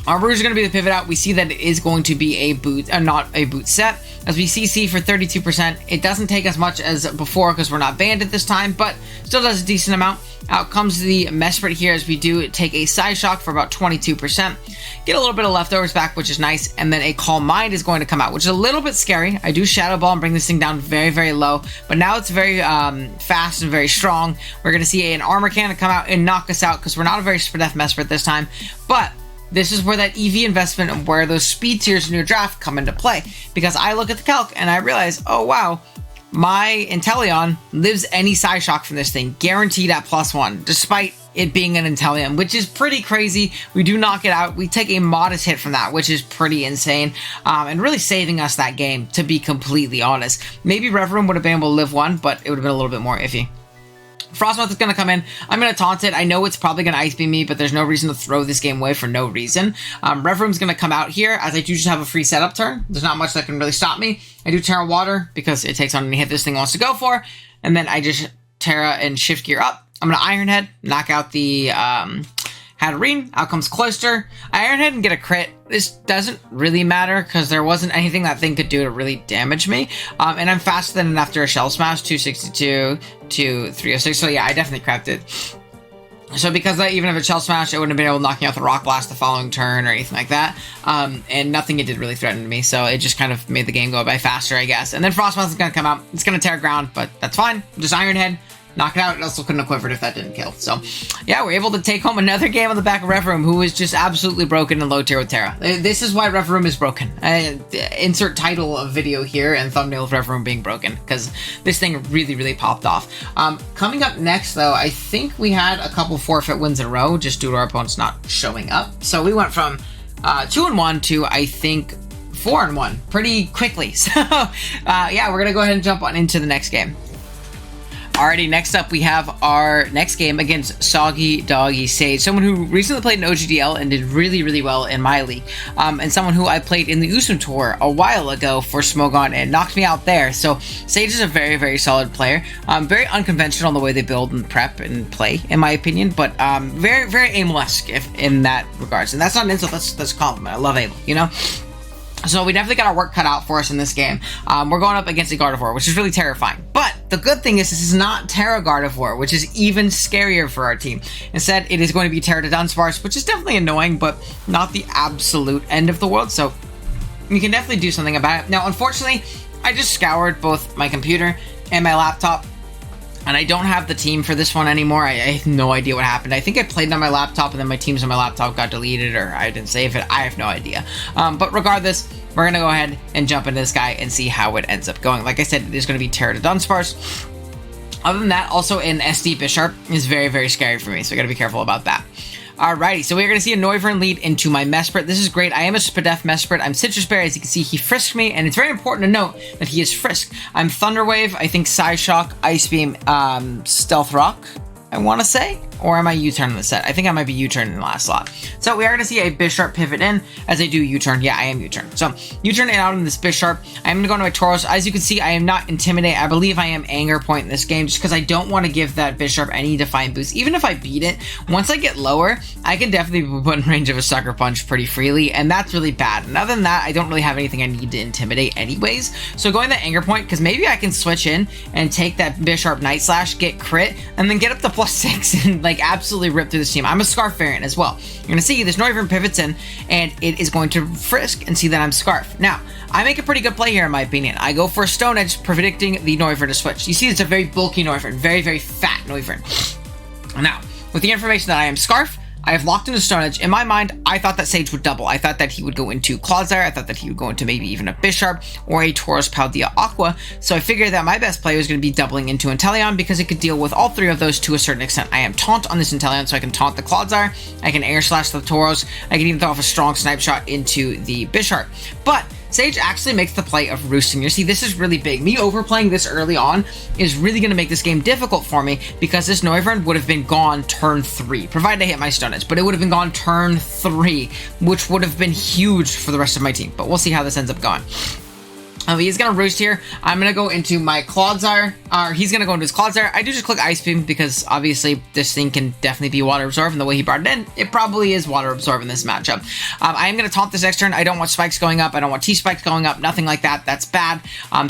Arm Rouge is going to be the pivot out. We see that it is going to be a boot, not a boot set. As we CC for 32%, it doesn't take as much as before because we're not banned at this time, but still does a decent amount. Out comes the Mesprit here as we do take a Side Shock for about 22%. Get a little bit of leftovers back, which is nice, and then a Calm Mind is going to come out, which is a little bit scary. I do Shadow Ball and bring this thing down very, very low, but now it's very fast and very strong. We're going to see an Armor Cannon come out and knock us out because we're not a very Spadef Mesprit this time, but this is where that EV investment and where those speed tiers in your draft come into play, because I look at the calc and I realize, oh wow, my Inteleon lives any Side Shock from this thing, guaranteed at +1, despite it being an Inteleon, which is pretty crazy. We do knock it out. We take a modest hit from that, which is pretty insane, and really saving us that game, to be completely honest. Maybe Revaroom would have been able to live 1, but it would have been a little bit more iffy. Frostmoth is going to come in. I'm going to taunt it. I know it's probably going to Ice Beam me, but there's no reason to throw this game away for no reason. Revaroom is going to come out here, as I do just have a free setup turn. There's not much that can really stop me. I do Tera Water, because it takes on any hit this thing wants to go for, and then I just Tera and Shift Gear up. I'm going to Iron Head, knock out the Hatterene. Out comes Cloister. Iron Head and get a crit. This doesn't really matter because there wasn't anything that thing could do to really damage me. And I'm faster than enough after a Shell Smash, 262 to 306. So yeah, I definitely crapped it. So because that, even if it's Shell Smash, it wouldn't have been able to knock me out the Rock Blast the following turn or anything like that. And nothing it did really threatened me. So it just kind of made the game go by faster, I guess. And then Frostmoth is going to come out. It's going to tear ground, but that's fine. Just Iron Head. Knock it out. It also couldn't have quivered if that didn't kill. So, yeah, we're able to take home another game on the back of Revaroom, who is just absolutely broken in low tier with Tera. This is why Revaroom is broken. Insert title of video here and thumbnail of Revaroom being broken, because this thing really, really popped off. Coming up next, though, I think we had a couple forfeit wins in a row just due to our opponents not showing up. So we went from 2-1 to, I think, 4-1 pretty quickly. So, yeah, we're going to go ahead and jump on into the next game. Alrighty, next up we have our next game against Soggy Doggy Sage, someone who recently played in OGDL and did really, really well in my league, and someone who I played in the Usum Tour a while ago for Smogon and knocked me out there. So Sage is a very, very solid player, very unconventional in the way they build and prep and play, in my opinion, but very, very Abel-esque in that regards. And that's not an insult, that's a compliment. I love Abel, you know? So we definitely got our work cut out for us in this game. We're going up against a Gardevoir, which is really terrifying. But the good thing is this is not Tera Gardevoir, which is even scarier for our team. Instead, it is going to be Tera to Dunsparce, which is definitely annoying, but not the absolute end of the world. So we can definitely do something about it. Now, unfortunately, I just scoured both my computer and my laptop, and I don't have the team for this one anymore. I have no idea what happened. I think I played on my laptop and then my teams on my laptop got deleted, or I didn't save it. I have no idea. But regardless, we're going to go ahead and jump into this guy and see how it ends up going. Like I said, it is going to be Tera to Dunsparce. Other than that, also an SD Bisharp is very, very scary for me, so we got to be careful about that. Alrighty, so we're going to see a Noivern lead into my Mesprit. This is great. I am a Spadef Mesprit. I'm Citrus Berry. As you can see, he frisked me, and it's very important to note that he is frisked. I'm Thunder Wave, I think Psyshock, Ice Beam, Stealth Rock, I want to say. or am I U-turn in the set? I think I might be U-turn in the last slot. So we are going to see a Bisharp pivot in as I do U-turn. Yeah, I am U-turn. So U-turn in out in this Bisharp. I'm going to go into my Tauros. As you can see, I am not Intimidate. I believe I am Anger Point in this game just because I don't want to give that Bisharp any Defiant boost. Even if I beat it, once I get lower, I can definitely be put in range of a Sucker Punch pretty freely, and that's really bad. And other than that, I don't really have anything I need to Intimidate anyways. So going that Anger Point, because maybe I can switch in and take that Bisharp Night Slash, get crit, and then get up to +6 and like absolutely rip through this team. I'm a Scarf variant as well. You're going to see this Noivern pivots in, and it is going to frisk and see that I'm Scarf. Now, I make a pretty good play here in my opinion. I go for a Stone Edge, predicting the Noivern to switch. You see it's a very bulky Noivern, very, very fat Noivern. Now, with the information that I am Scarf, I have locked into Stone Edge. In my mind, I thought that Sage would double. I thought that he would go into Clodsire. I thought that he would go into maybe even a Bisharp or a Tauros Paldea Aqua. So I figured that my best play was going to be doubling into Inteleon because it could deal with all three of those to a certain extent. I am Taunt on this Inteleon, so I can taunt the Clodsire. I can Air Slash the Tauros. I can even throw off a strong Snipe Shot into the Bisharp. But Sage actually makes the play of roosting. You see, this is really big. Me overplaying this early on is really going to make this game difficult for me because this Noivern would have been gone turn 3, provided I hit my Stone Edge, but it would have been gone turn 3, which would have been huge for the rest of my team. But we'll see how this ends up going. He's going to roost here. I'm going to go into my Clodsire, or he's going to go into his Clodsire. I do just click Ice Beam because obviously this thing can definitely be Water Absorb, and the way he brought it in, it probably is Water Absorb in this matchup. I am going to taunt this next turn. I don't want spikes going up. I don't want T-spikes going up. Nothing like that. That's bad.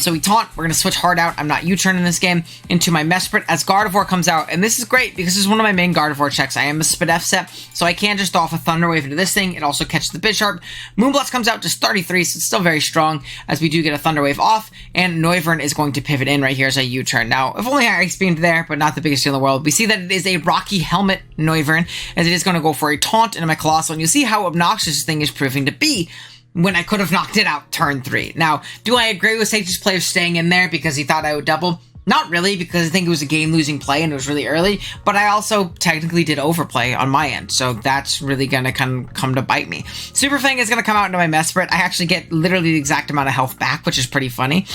So we taunt. We're going to switch hard out. I'm not U-turn in this game into my Mesprit as Gardevoir comes out, and this is great because this is one of my main Gardevoir checks. I am a Spadef set, so I can just throw off a Thunder Wave into this thing. It also catches the Bisharp. Moonblast comes out just 33, so it's still very strong as we do get a Thunder Wave off, and Noivern is going to pivot in right here as I U-turn. Now, if only I Ice Beamed there, but not the biggest deal in the world. We see that it is a Rocky Helmet Noivern, as it is going to go for a Taunt into my Colossal, and you'll see how obnoxious this thing is proving to be when I could have knocked it out turn 3. Now, do I agree with Sage's play of staying in there because he thought I would double? Not really, because I think it was a game-losing play and it was really early, but I also technically did overplay on my end, so that's really going to come to bite me. Super Fang is going to come out into my Mesprit. I actually get literally the exact amount of health back, which is pretty funny.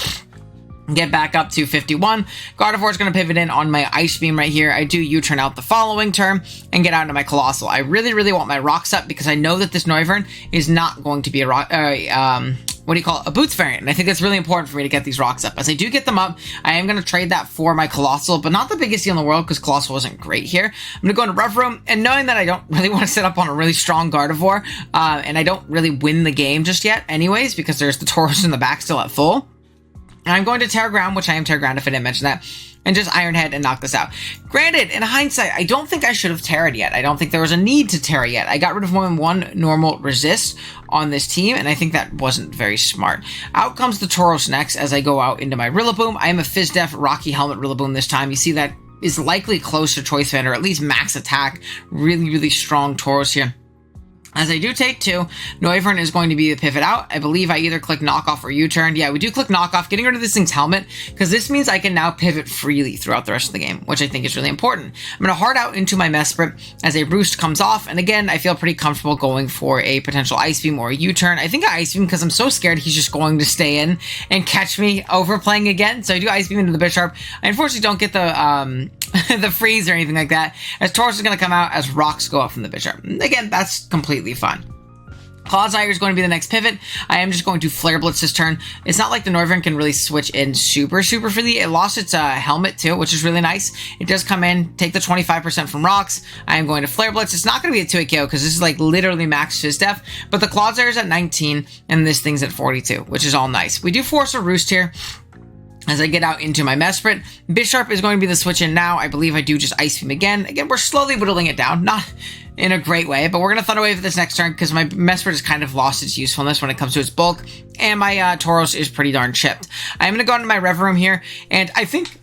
Get back up to 51. Gardevoir is going to pivot in on my Ice Beam right here. I do U-turn out the following turn and get out into my Colossal. I really, really want my Rocks up because I know that this Noivern is not going to be a rock, a Boots variant, and I think that's really important for me to get these Rocks up. As I do get them up, I am going to trade that for my Colossal, but not the biggest deal in the world because Colossal wasn't great here. I'm going to go into Revaroom, and knowing that I don't really want to set up on a really strong Gardevoir, and I don't really win the game just yet anyways because there's the Tauros in the back still at full, and I'm going to Terra Ground, which I am Terra Ground if I didn't mention that, and just Iron Head and knock this out. Granted, in hindsight, I don't think I should have Terra'd yet. I don't think there was a need to Terra yet. I got rid of more than one normal resist on this team, and I think that wasn't very smart. Out comes the Tauros next as I go out into my Rillaboom. I am a Fizdef Rocky Helmet Rillaboom this time. You see that is likely close to Choice Band, or at least max attack. Really, really strong Tauros here. As I do take 2, Noivern is going to be the pivot out. I believe I either click knockoff or U-turn. Yeah, we do click knockoff, getting rid of this thing's helmet, because this means I can now pivot freely throughout the rest of the game, which I think is really important. I'm going to hard out into my Mesprit as a Roost comes off, and again, I feel pretty comfortable going for a potential Ice Beam or a U-turn. I think I Ice Beam because I'm so scared he's just going to stay in and catch me overplaying again, so I do Ice Beam into the Bisharp. I unfortunately don't get the the freeze or anything like that, as Tauros is going to come out as Rocks go up from the Bisharp. Again, that's completely fine. Clodsire is going to be the next pivot. I am just going to Flare Blitz this turn. It's not like the Noivern can really switch in super freely. It lost its helmet too, which is really nice. It does come in, take the 25% from Rocks. I am going to Flare Blitz. It's not going to be a 2-hit KO because this is like literally max Fizdef, but the Clodsire is at 19 and this thing's at 42, which is all nice. We do force a Roost here. As I get out into my Mesprit, Bisharp is going to be the switch in now. I believe I do just Ice Beam again. Again, we're slowly whittling it down. Not in a great way, but we're going to Thunder Wave this next turn because my Mesprit has kind of lost its usefulness when it comes to its bulk, and my Tauros is pretty darn chipped. I'm going to go into my Revaroom here, and I think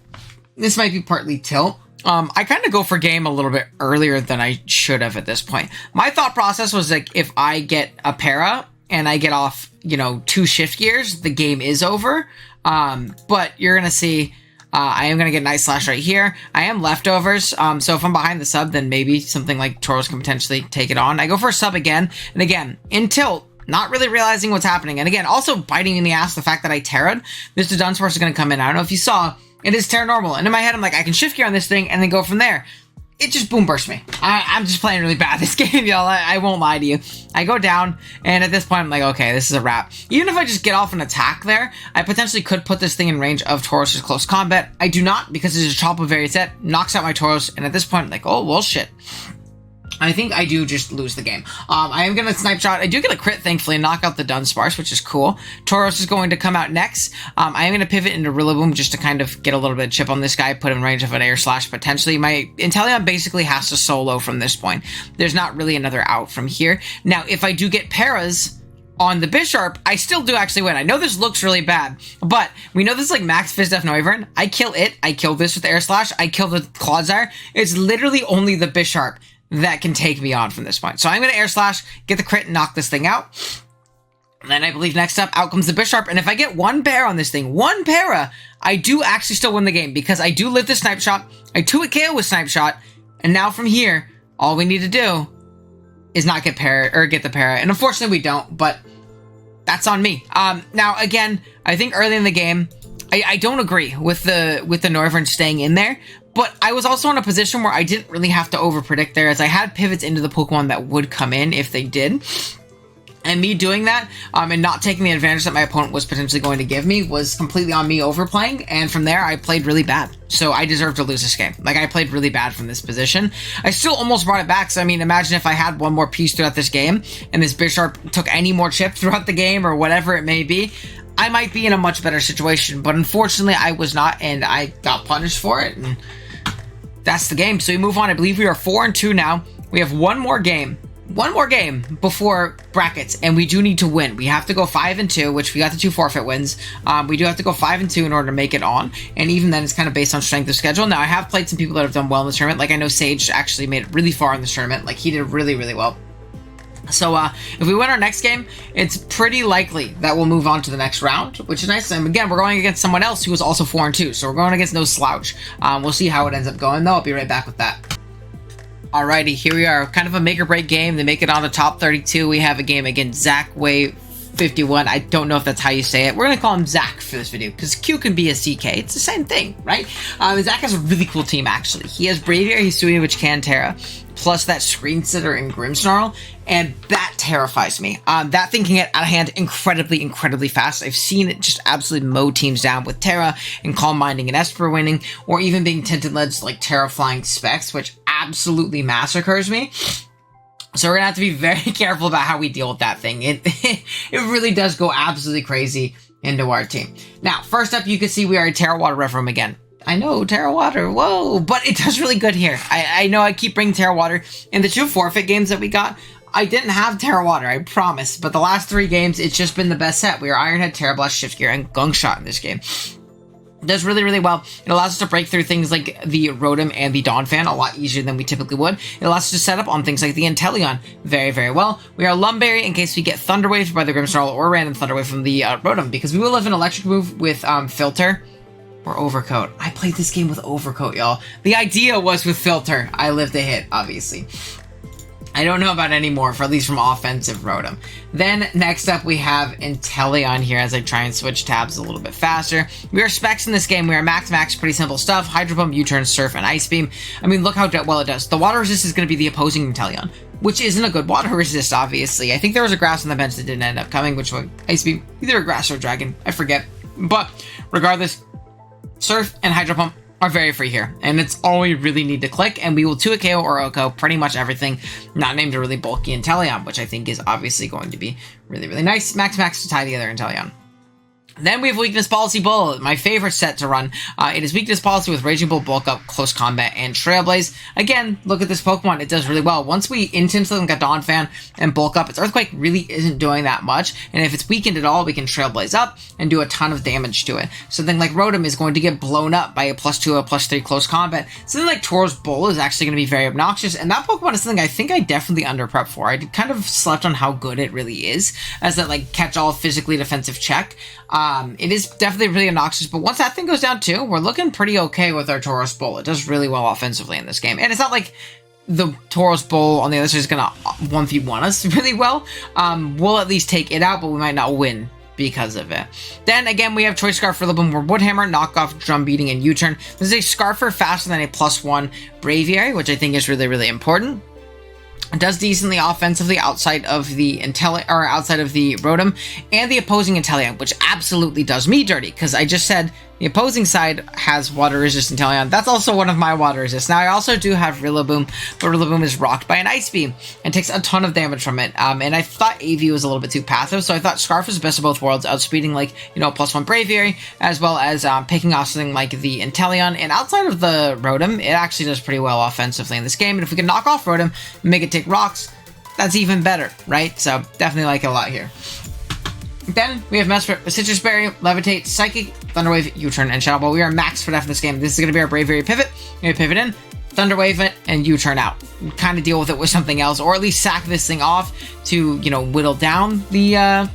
this might be partly tilt. I kind of go for game a little bit earlier than I should have at this point. My thought process was like, if I get a para and I get off, 2 shift gears, the game is over. But you're going to see, I am going to get Night Slash right here. I am leftovers. So if I'm behind the sub, then maybe something like Tauros can potentially take it on. I go for a sub again. And again, in tilt, not really realizing what's happening. And again, also biting in the ass the fact that I Terra'd. This Dunsparce is going to come in. I don't know if you saw, it is Terra normal. And in my head, I'm like, I can shift gear on this thing and then go from there. it just boom burst me. I'm just playing really bad this game, y'all. I won't lie to you. I go down, and at this point, I'm like, okay, this is a wrap. Even if I just get off an attack there, I potentially could put this thing in range of Tauros' close combat. I do not, because it's a chop of various set, knocks out my Tauros, and at this point, I'm like, oh, well, shit. I think I do just lose the game. I am going to snipe shot. I do get a crit, thankfully, and knock out the Dunsparce, which is cool. Tauros is going to come out next. I am going to pivot into Revaroom just to kind of get a little bit of chip on this guy, put him in range of an air slash potentially. My Inteleon basically has to solo from this point. There's not really another out from here. Now, if I do get paras on the Bisharp, I still do actually win. I know this looks really bad, but we know this is like max Fizdef Noivern. I kill it. I kill this with air slash. I kill the Clodsire. It's literally only the Bisharp that can take me on from this point. So I'm going to air slash, get the crit, and knock this thing out. And then I believe next up, out comes the Bisharp. And if I get one para on this thing, one para, I do actually still win the game because I do live the snipe shot. I 2-hit KO with snipe shot. And now from here, all we need to do is not get para or get the para. And unfortunately we don't, but that's on me. Now again, I think early in the game, I don't agree with the Noivern staying in there. But I was also in a position where I didn't really have to overpredict there, as I had pivots into the Pokemon that would come in if they did. And me doing that, and not taking the advantage that my opponent was potentially going to give me, was completely on me overplaying, and from there, I played really bad. So I deserve to lose this game. Like, I played really bad from this position. I still almost brought it back, so I mean, imagine if I had one more piece throughout this game, and this Bisharp took any more chip throughout the game, or whatever it may be, I might be in a much better situation. But unfortunately, I was not, and I got punished for it, and that's the game. So we move on. I believe we are 4-2 now. We have one more game before brackets, and we do need to win. We have to go 5-2, which we got the 2 forfeit wins. We do have to go 5-2 in order to make it on, and even then, it's kind of based on strength of schedule. Now, I have played some people that have done well in the tournament. Like, I know Sage actually made it really far in this tournament. Like, he did really, really well. So, if we win our next game, it's pretty likely that we'll move on to the next round, which is nice. And again, we're going against someone else who is also 4-2, so we're going against no slouch. We'll see how it ends up going, though. I'll be right back with that. Alrighty, here we are. Kind of a make-or-break game. They make it on the top 32. We have a game against Zach Way 51. I don't know if that's how you say it. We're going to call him Zach for this video, because Q can be a CK. It's the same thing, right? Zach has a really cool team, actually. He has Braviary, Hisui, which can Tera, plus that Screen Sitter and Grimmsnarl, and that terrifies me. That thing can get out of hand incredibly, incredibly fast. I've seen it just absolutely mow teams down with Tera and Calm Minding and Esper winning, or even being Tinted Leads like Tera Flying Specs, which absolutely massacres me. So we're gonna have to be very careful about how we deal with that thing. It really does go absolutely crazy into our team. Now, first up, you can see we are a Tera Water Revaroom again. I know, Tera Water, whoa, but it does really good here. I know I keep bringing Tera Water. In the 2 forfeit games that we got, I didn't have Tera Water, I promise. But the last 3 games, it's just been the best set. We are Iron Head, Tera Blast, Shift Gear, and Gunk Shot in this game. It does really, really well. It allows us to break through things like the Rotom and the Donphan a lot easier than we typically would. It allows us to set up on things like the Inteleon very, very well. We are Lumberry in case we get Thunder Wave by the Grimmsnarl or random Thunder Wave from the Rotom, because we will have an Electric move with Filter or Overcoat. I played this game with Overcoat, y'all. The idea was with Filter. I lived a hit, obviously. I don't know about any more, for at least from offensive Rotom. Then, next up, we have Inteleon here as I try and switch tabs a little bit faster. We are Specs in this game. We are Max, pretty simple stuff. Hydro Pump, U-Turn, Surf, and Ice Beam. I mean, look how well it does. The Water Resist is going to be the opposing Inteleon, which isn't a good Water Resist, obviously. I think there was a Grass on the bench that didn't end up coming, which was Ice Beam, either a Grass or a Dragon. I forget. But, regardless, Surf and Hydro Pump are very free here, and it's all we really need to click, and we will 2 a KO or OHKO pretty much everything, not named a really bulky Inteleon, which I think is obviously going to be really, really nice. Max to tie the other Inteleon. Then we have Weakness Policy Bull, my favorite set to run. It is Weakness Policy with Raging Bull, Bulk Up, Close Combat, and Trailblaze. Again, look at this Pokemon. It does really well. Once we instantly get Donphan and Bulk Up, its Earthquake really isn't doing that much. And if it's weakened at all, we can Trailblaze up and do a ton of damage to it. Something like Rotom is going to get blown up by a +2 or +3 Close Combat. Something like Tauros Bull is actually going to be very obnoxious. And that Pokemon is something I think I definitely under-prep for. I kind of slept on how good it really is as that like catch-all physically defensive check. It is definitely really obnoxious, but once that thing goes down too, we're looking pretty okay with our Tauros Bull. It does really well offensively in this game. And it's not like the Tauros Bull on the other side is going to 1v1 us really well. We'll at least take it out, but we might not win because of it. Then again, we have Choice Scarf for Rillaboom or Woodhammer, Knockoff, Drum Beating, and U-Turn. This is a Scarfer faster than a +1 Braviary, which I think is really, really important. It does decently offensively outside of the Rotom and the opposing Inteleon, which absolutely does me dirty, because I just said the opposing side has water resist Inteleon. That's also one of my water resists. Now I also do have Rillaboom, but Rillaboom is rocked by an Ice Beam and takes a ton of damage from it. And I thought AV was a little bit too passive, so I thought Scarf was the best of both worlds, outspeeding like, +1 Braviary, as well as picking off something like the Inteleon. And outside of the Rotom, it actually does pretty well offensively in this game. And if we can knock off Rotom and make it take rocks, that's even better, right? So definitely like it a lot here. Then we have Mesprit, Citrus Berry, Levitate, Psychic, Thunderwave, U-Turn, and Shadow Ball. We are maxed for def in this game. This is going to be our Braviary pivot. We're going to pivot in, Thunderwave it, and U-Turn out. Kind of deal with it with something else, or at least sack this thing off to, whittle down the,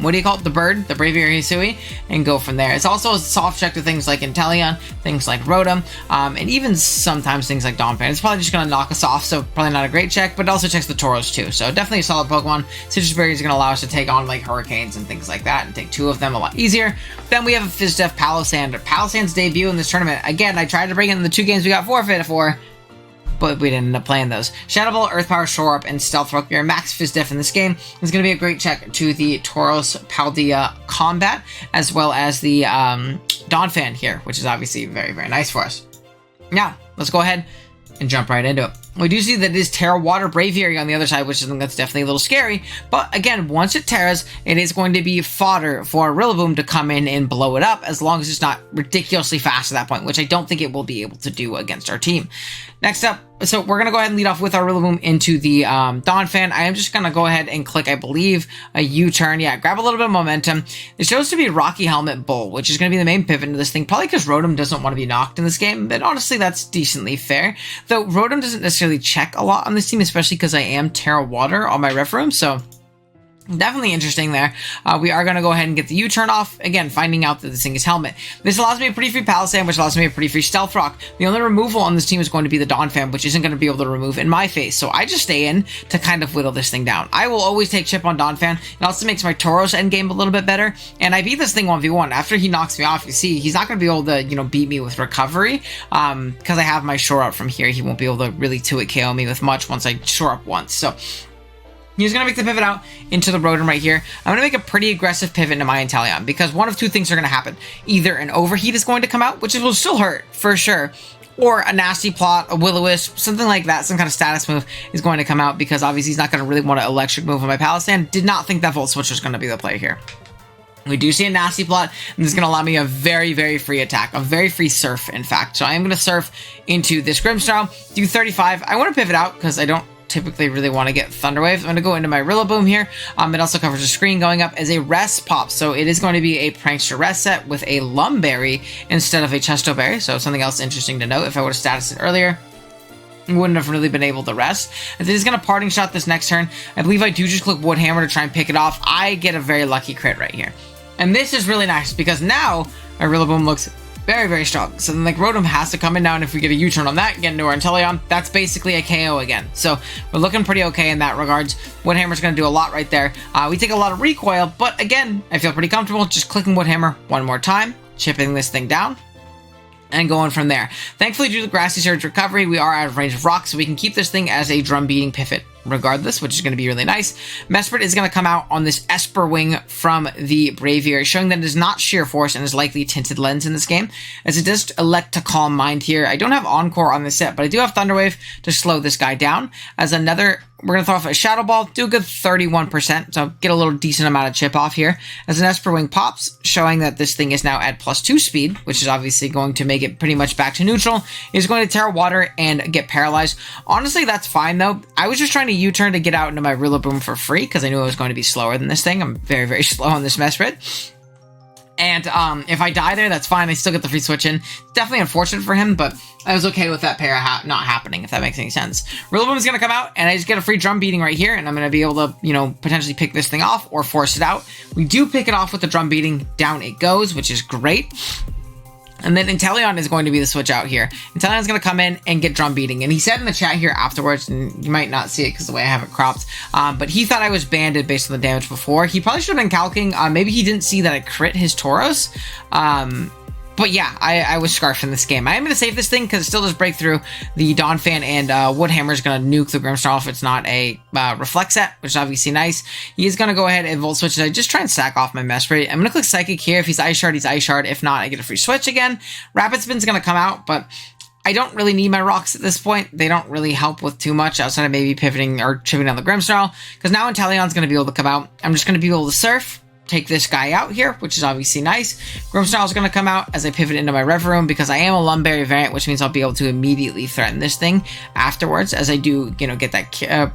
what do you call it? The bird, the Braviary Hisui, and go from there. It's also a soft check to things like Inteleon, things like Rotom, and even sometimes things like Donphan. It's probably just going to knock us off, so probably not a great check, but it also checks the Tauros too. So definitely a solid Pokemon. Citrus Berry is going to allow us to take on like Hurricanes and things like that, and take 2 of them a lot easier. Then we have a Fizdef Palossand. Palosand's debut in this tournament. Again, I tried to bring it in the 2 games we got forfeited for, but we didn't end up playing those. Shadow Ball, Earth Power, Shore Up, and Stealth Rock. We are max Fizdef in this game. It's going to be a great check to the Tauros Paldea combat, as well as the Donphan here, which is obviously very, very nice for us. Now, let's go ahead and jump right into it. We do see that it is Tera Water Braviary on the other side, which is something that's definitely a little scary. But again, once it Teras, it is going to be fodder for Rillaboom to come in and blow it up, as long as it's not ridiculously fast at that point, which I don't think it will be able to do against our team. Next up, so we're going to go ahead and lead off with our Rillaboom into the Donphan. I am just going to go ahead and click, I believe, a U-turn. Yeah, grab a little bit of momentum. It shows to be Rocky Helmet Bull, which is going to be the main pivot into this thing, probably because Rotom doesn't want to be knocked in this game, but honestly, that's decently fair. Though Rotom doesn't necessarily check a lot on this team, especially because I am Tera Water on my Revaroom, so definitely interesting there. We are going to go ahead and get the U-turn off. Again, finding out that this thing is Helmet. This allows me a pretty free Palossand, which allows me a pretty free Stealth Rock. The only removal on this team is going to be the Donphan, which isn't going to be able to remove in my face. So I just stay in to kind of whittle this thing down. I will always take chip on Donphan. It also makes my Tauros endgame a little bit better. And I beat this thing 1v1. After he knocks me off, you see, he's not going to be able to, beat me with recovery. Because I have my Shore Up from here. He won't be able to really 2-hit KO me with much once I Shore Up once. So he's going to make the pivot out into the Rotom right here. I'm going to make a pretty aggressive pivot into my Inteleon, because one of 2 things are going to happen. Either an Overheat is going to come out, which will still hurt, for sure, or a Nasty Plot, a Will-O-Wisp, something like that, some kind of status move is going to come out, because obviously he's not going to really want to Electric move on my Palossand. Did not think that Volt Switch was going to be the play here. We do see a Nasty Plot, and this is going to allow me a very, very free attack, a very free Surf, in fact. So I am going to Surf into this Grimmsnarl, do 35. I want to pivot out, because I don't typically really want to get Thunder Wave. I'm going to go into my Rillaboom here. It also covers the screen going up as a Rest Pop. So it is going to be a Prankster Rest set with a Lumberry instead of a Chesto Berry. So something else interesting to note. If I would have statused it earlier, wouldn't have really been able to rest. If this is going to Parting Shot this next turn, I believe I do just click Woodhammer to try and pick it off. I get a very lucky crit right here. And this is really nice, because now my Rillaboom looks very, very strong. So then, like, Rotom has to come in now, and if we get a U-turn on that, get into our Inteleon, that's basically a KO again. So we're looking pretty okay in that regards. Woodhammer's going to do a lot right there. We take a lot of recoil, but again, I feel pretty comfortable just clicking Woodhammer one more time, chipping this thing down, and going from there. Thankfully, due to the Grassy Surge recovery, we are out of range of rocks, so we can keep this thing as a drum beating pivot regardless, which is going to be really nice. Mesprit is going to come out on this Esper Wing from the Braviary, showing that it is not Sheer Force and is likely Tinted Lens in this game, as it does elect to Calm Mind here. I don't have Encore on this set, but I do have Thunder Wave to slow this guy down. As another, we're going to throw off a Shadow Ball, do a good 31%, so get a little decent amount of chip off here. As an Esper Wing pops, showing that this thing is now at +2 speed, which is obviously going to make it pretty much back to neutral. Is going to Tera Water and get paralyzed. Honestly, that's fine though. I was just trying to U-turn to get out into my Rillaboom for free, because I knew I was going to be slower than this thing. I'm very, very slow on this Mesprit. And if I die there, that's fine. I still get the free switch in. Definitely unfortunate for him, but I was okay with that pair not happening, if that makes any sense. Rillaboom is going to come out, and I just get a free drum beating right here, and I'm going to be able to, potentially pick this thing off or force it out. We do pick it off with the drum beating. Down it goes, which is great. And then Inteleon is going to be the switch out here. Inteleon's going to come in and get drum beating. And he said in the chat here afterwards, and you might not see it because the way I have it cropped, but he thought I was banded based on the damage before. He probably should have been calcing. Maybe he didn't see that I crit his Tauros. But yeah, I was scarfing this game. I am going to save this thing because it still does break through. The Dawnfan and Woodhammer is going to nuke the Grimmsnarl if it's not a Reflect set, which is obviously nice. He is going to go ahead and Volt Switch. I just try and sack off my Mesprit. I'm going to click Psychic here. If he's Ice Shard, he's Ice Shard. If not, I get a free switch again. Rapid Spin's going to come out, but I don't really need my rocks at this point. They don't really help with too much outside of maybe pivoting or chipping down the Grimmsnarl, because now Inteleon's going to be able to come out. I'm just going to be able to Surf, take this guy out here, which is obviously nice. Grimmsnarl is going to come out as I pivot into my Revaroom because I am a Lumberry variant, which means I'll be able to immediately threaten this thing afterwards as I do, you know, get that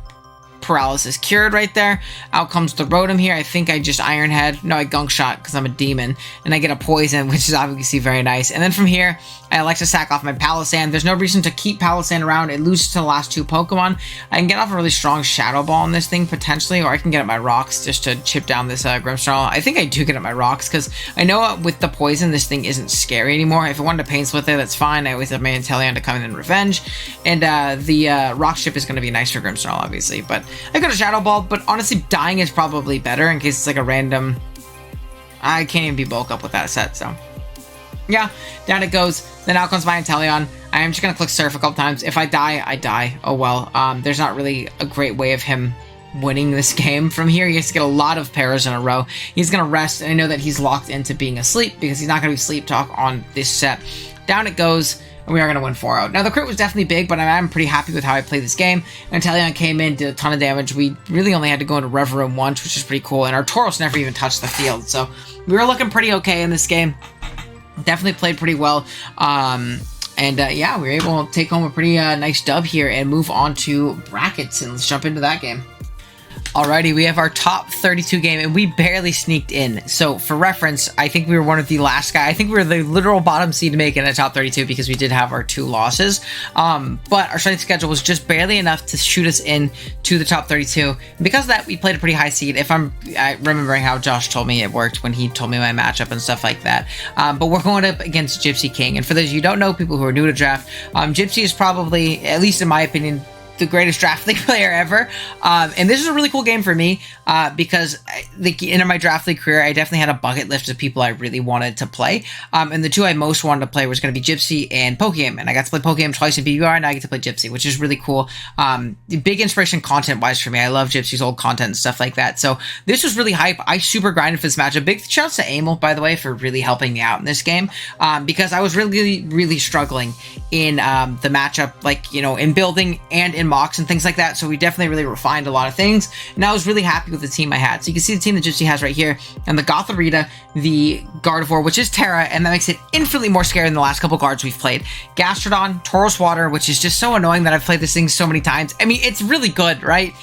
paralysis cured right there. Out comes the Rotom here. I think I just Iron Head. No, I Gunk Shot because I'm a demon. And I get a Poison, which is obviously very nice. And then from here, I like to sack off my Palossand. There's no reason to keep Palossand around. It loses to the last two Pokemon. I can get off a really strong Shadow Ball on this thing, potentially, or I can get up my Rocks just to chip down this Grimmsnarl. I think I do get up my Rocks, because I know with the Poison, this thing isn't scary anymore. If I wanted to Pain Split there, that's fine. I always have my Inteleon to come in and revenge. And the Rock Chip is going to be nice for Grimmsnarl, obviously. But I got a Shadow Ball, but honestly, dying is probably better in case it's like a random... I can't even be bulk up with that set, so... yeah, down it goes. Then out comes my Inteleon. I am just going to click Surf a couple times. If I die, I die. Oh well. There's not really a great way of him winning this game from here. He has to get a lot of pairs in a row. He's going to rest, and I know that he's locked into being asleep because he's not going to be Sleep Talk on this set. Down it goes, and we are going to win 4-0. Now, the crit was definitely big, but I'm pretty happy with how I played this game. Inteleon came in, did a ton of damage. We really only had to go into Revaroom once, which is pretty cool, and our Tauros never even touched the field. So we were looking pretty okay in this game. Definitely played pretty well. Yeah, we were able to take home a pretty nice dub here and move on to brackets, and let's jump into that game. Alrighty, we have our top 32 game, and we barely sneaked in. So, for reference, I think we were one of the last guy. I think we were the literal bottom seed to make it in the top 32 because we did have our 2 losses. But our strength schedule was just barely enough to shoot us in to the top 32. And because of that, we played a pretty high seed. If I'm remembering how Josh told me it worked when he told me my matchup and stuff like that. But we're going up against Gypsy King. And for those of you who don't know, people who are new to draft, Gypsy is probably, at least in my opinion, the greatest draft league player ever. And this is a really cool game for me because in my draft league career, I definitely had a bucket list of people I really wanted to play. And the 2 I most wanted to play was going to be Gypsy and Pokemon. And I got to play Pokemon twice in BUR, and now I get to play Gypsy, which is really cool. Big inspiration content-wise for me. I love Gypsy's old content and stuff like that. So this was really hype. I super grinded for this matchup. Big shouts to Emil, by the way, for really helping me out in this game because I was really, really struggling in the matchup, like, you know, in building and in mocks and things like that. So we definitely really refined a lot of things, and I was really happy with the team I had. So you can see the team that Gypsy has right here, and the Gothorita, the Gardevoir, which is Tera, and that makes it infinitely more scary than the last couple cards we've played. Gastrodon, Tauros Water, which is just so annoying that I've played this thing so many times. I mean, it's really good, right?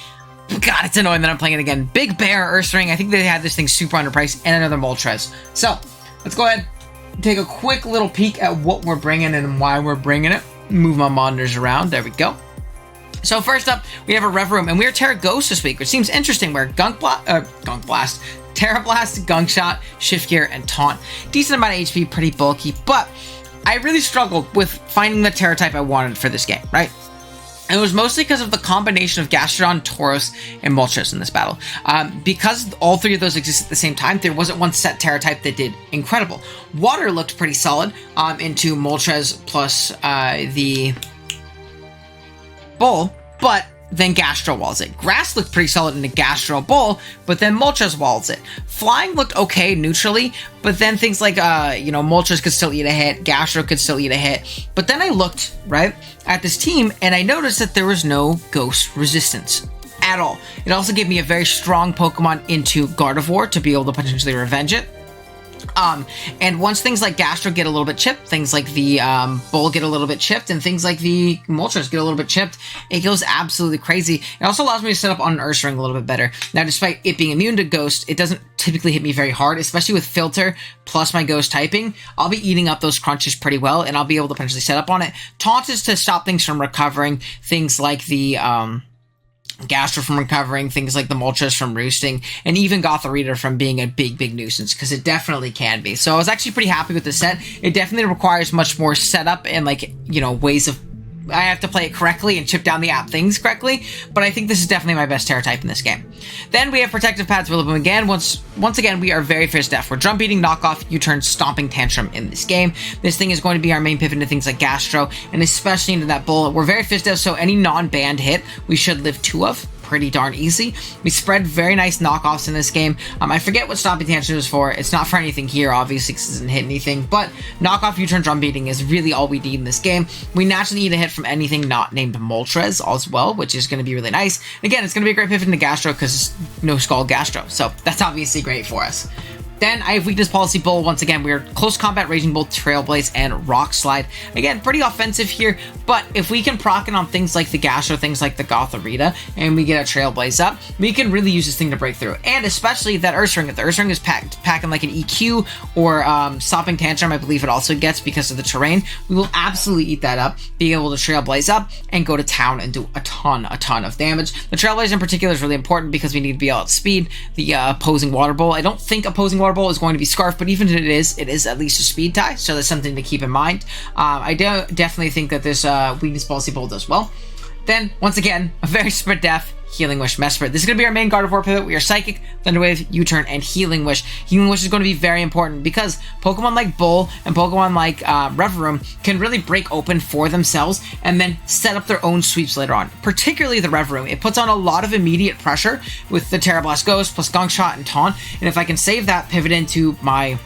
God, it's annoying that I'm playing it again. Big Bear, Ursaring. I think they had this thing super underpriced, and another Moltres. So let's go ahead and take a quick little peek at what we're bringing and why we're bringing it. Move my monitors around. There we go. So first up, we have a Revaroom, and we are Tera Ghost this week, which seems interesting. We're Gunk Blast, Tera Blast, Gunk Shot, Shift Gear, and Taunt. Decent amount of HP, pretty bulky, but I really struggled with finding the Tera type I wanted for this game, right? And it was mostly because of the combination of Gastrodon, Tauros, and Moltres in this battle. Because all 3 of those exist at the same time, there wasn't one set Tera type that did incredible. Water looked pretty solid into Moltres plus the Bull, but then Gastro walls it. Grass looked pretty solid into Gastro Bull, but then Moltres walls it. Flying looked okay neutrally, but then things like, Moltres could still eat a hit, Gastro could still eat a hit. But then I looked, right, at this team, and I noticed that there was no Ghost resistance at all. It also gave me a very strong Pokemon into Gardevoir to be able to potentially revenge it. And once things like Gastro get a little bit chipped, things like the Bull get a little bit chipped, and things like the Moltres get a little bit chipped, it goes absolutely crazy. It also allows me to set up on an Ursaring a little bit better. Now, despite it being immune to Ghost, it doesn't typically hit me very hard, especially with Filter plus my Ghost typing. I'll be eating up those crunches pretty well, and I'll be able to potentially set up on it. Taunt is to stop things from recovering, things like the Gastro from recovering, things like the Moltres from roosting, and even Gothorita from being a big nuisance, because it definitely can be. So I was actually pretty happy with the set. It definitely requires much more setup and, like, you know, ways of... I have to play it correctly and chip down the app things correctly, but I think this is definitely my best Tera type in this game. Then we have Protective Pads Revaroom again. Once again, we are very fierce def. We're Drum Beating, Knockoff, U-Turn, Stomping Tantrum in this game. This thing is going to be our main pivot into things like Gastro, and especially into that Bull. We're very fierce def, so any non-banned hit, we should live 2 of. Pretty darn easy. We spread very nice knockoffs in this game. I forget what Stomping Tantrum is for. It's not for anything here, obviously, because it doesn't hit anything, but knockoff, U-turn, drum beating is really all we need in this game. We naturally need a hit from anything not named Moltres as well, which is going to be really nice. Again, it's going to be a great pivot into Gastro because no Skull Gastro, so that's obviously great for us. Then I have Weakness Policy Bull. Once again, we are Close Combat, Raging Bull, Trailblaze, and Rock Slide. Again, pretty offensive here, but if we can proc it on things like the Gastro, things like the Gothorita, and we get a Trailblaze up, we can really use this thing to break through. And especially that Earth Ring. If the Earth Ring is packing like an EQ or Stopping Tantrum, I believe it also gets because of the terrain, we will absolutely eat that up, be able to Trailblaze up, and go to town and do a ton of damage. The Trailblaze in particular is really important because we need to be able to outspeed the opposing Water Bull. I don't think opposing Water Bull is going to be Scarf, but even if it is at least a speed tie, so that's something to keep in mind. I definitely think that this Weakness Policy Bull does well. Then, once again, a very spread def, Healing Wish, Mesprit. This is going to be our main Gardevoir pivot. We are Psychic, Thunder Wave, U-Turn, and Healing Wish. Healing Wish is going to be very important because Pokemon like Bull and Pokemon like Revaroom can really break open for themselves and then set up their own sweeps later on. Particularly the Revaroom. It puts on a lot of immediate pressure with the Tera Blast Ghost plus Gunk Shot and Taunt, and if I can save that, pivot into my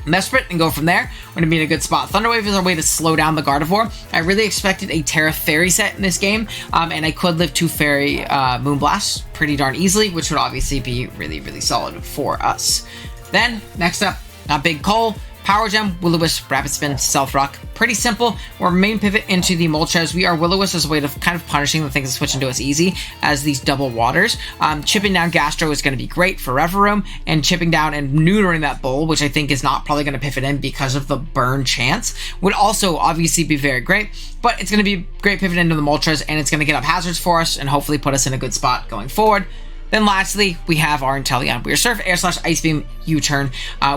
Mesprit and go from there, we're going to be in a good spot. Thunder Wave is our way to slow down the Gardevoir. I really expected a Tera Fairy set in this game, and I could live 2 Fairy Moonblasts pretty darn easily, which would obviously be really solid for us. Then, next up, Big Cole, Power Gem, Will-O-Wisp, Rapid Spin, Stealth Rock. Pretty simple. We're main pivot into the Moltres. We are Will-O-Wisp as a way of kind of punishing the things that switch into us easy as these double waters. Chipping down Gastro is going to be great for Revaroom, and chipping down and neutering that Bull, which I think is not probably going to pivot in because of the burn chance, would also obviously be very great. But it's going to be a great pivot into the Moltres, and it's going to get up hazards for us and hopefully put us in a good spot going forward. Then lastly, we have our Inteleon. We are Surf, Air Slash, Ice Beam, U-Turn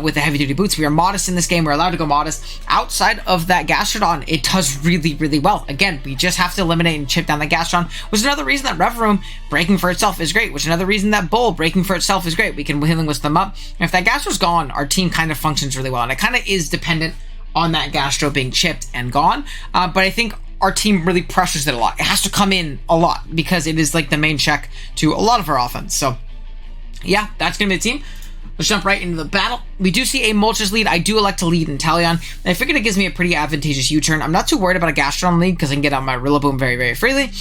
with the heavy duty boots. We are modest in this game. We're allowed to go modest. Outside of that Gastrodon, it does really well. Again, we just have to eliminate and chip down the Gastrodon, which is another reason that Revaroom breaking for itself is great, which is another reason that Bull breaking for itself is great. We can Healing Wisp them up. And if that Gastro's gone, our team kind of functions really well. And it kind of is dependent on that Gastro being chipped and gone. But I think our team really pressures it a lot. It has to come in a lot because it is like the main check to a lot of our offense. So yeah, that's going to be the team. Let's jump right into the battle. We do see a Moltres lead. I do elect to lead Inteleon. And I figured it gives me a pretty advantageous U-turn. I'm not too worried about a Gastrodon lead because I can get out my Rillaboom very freely.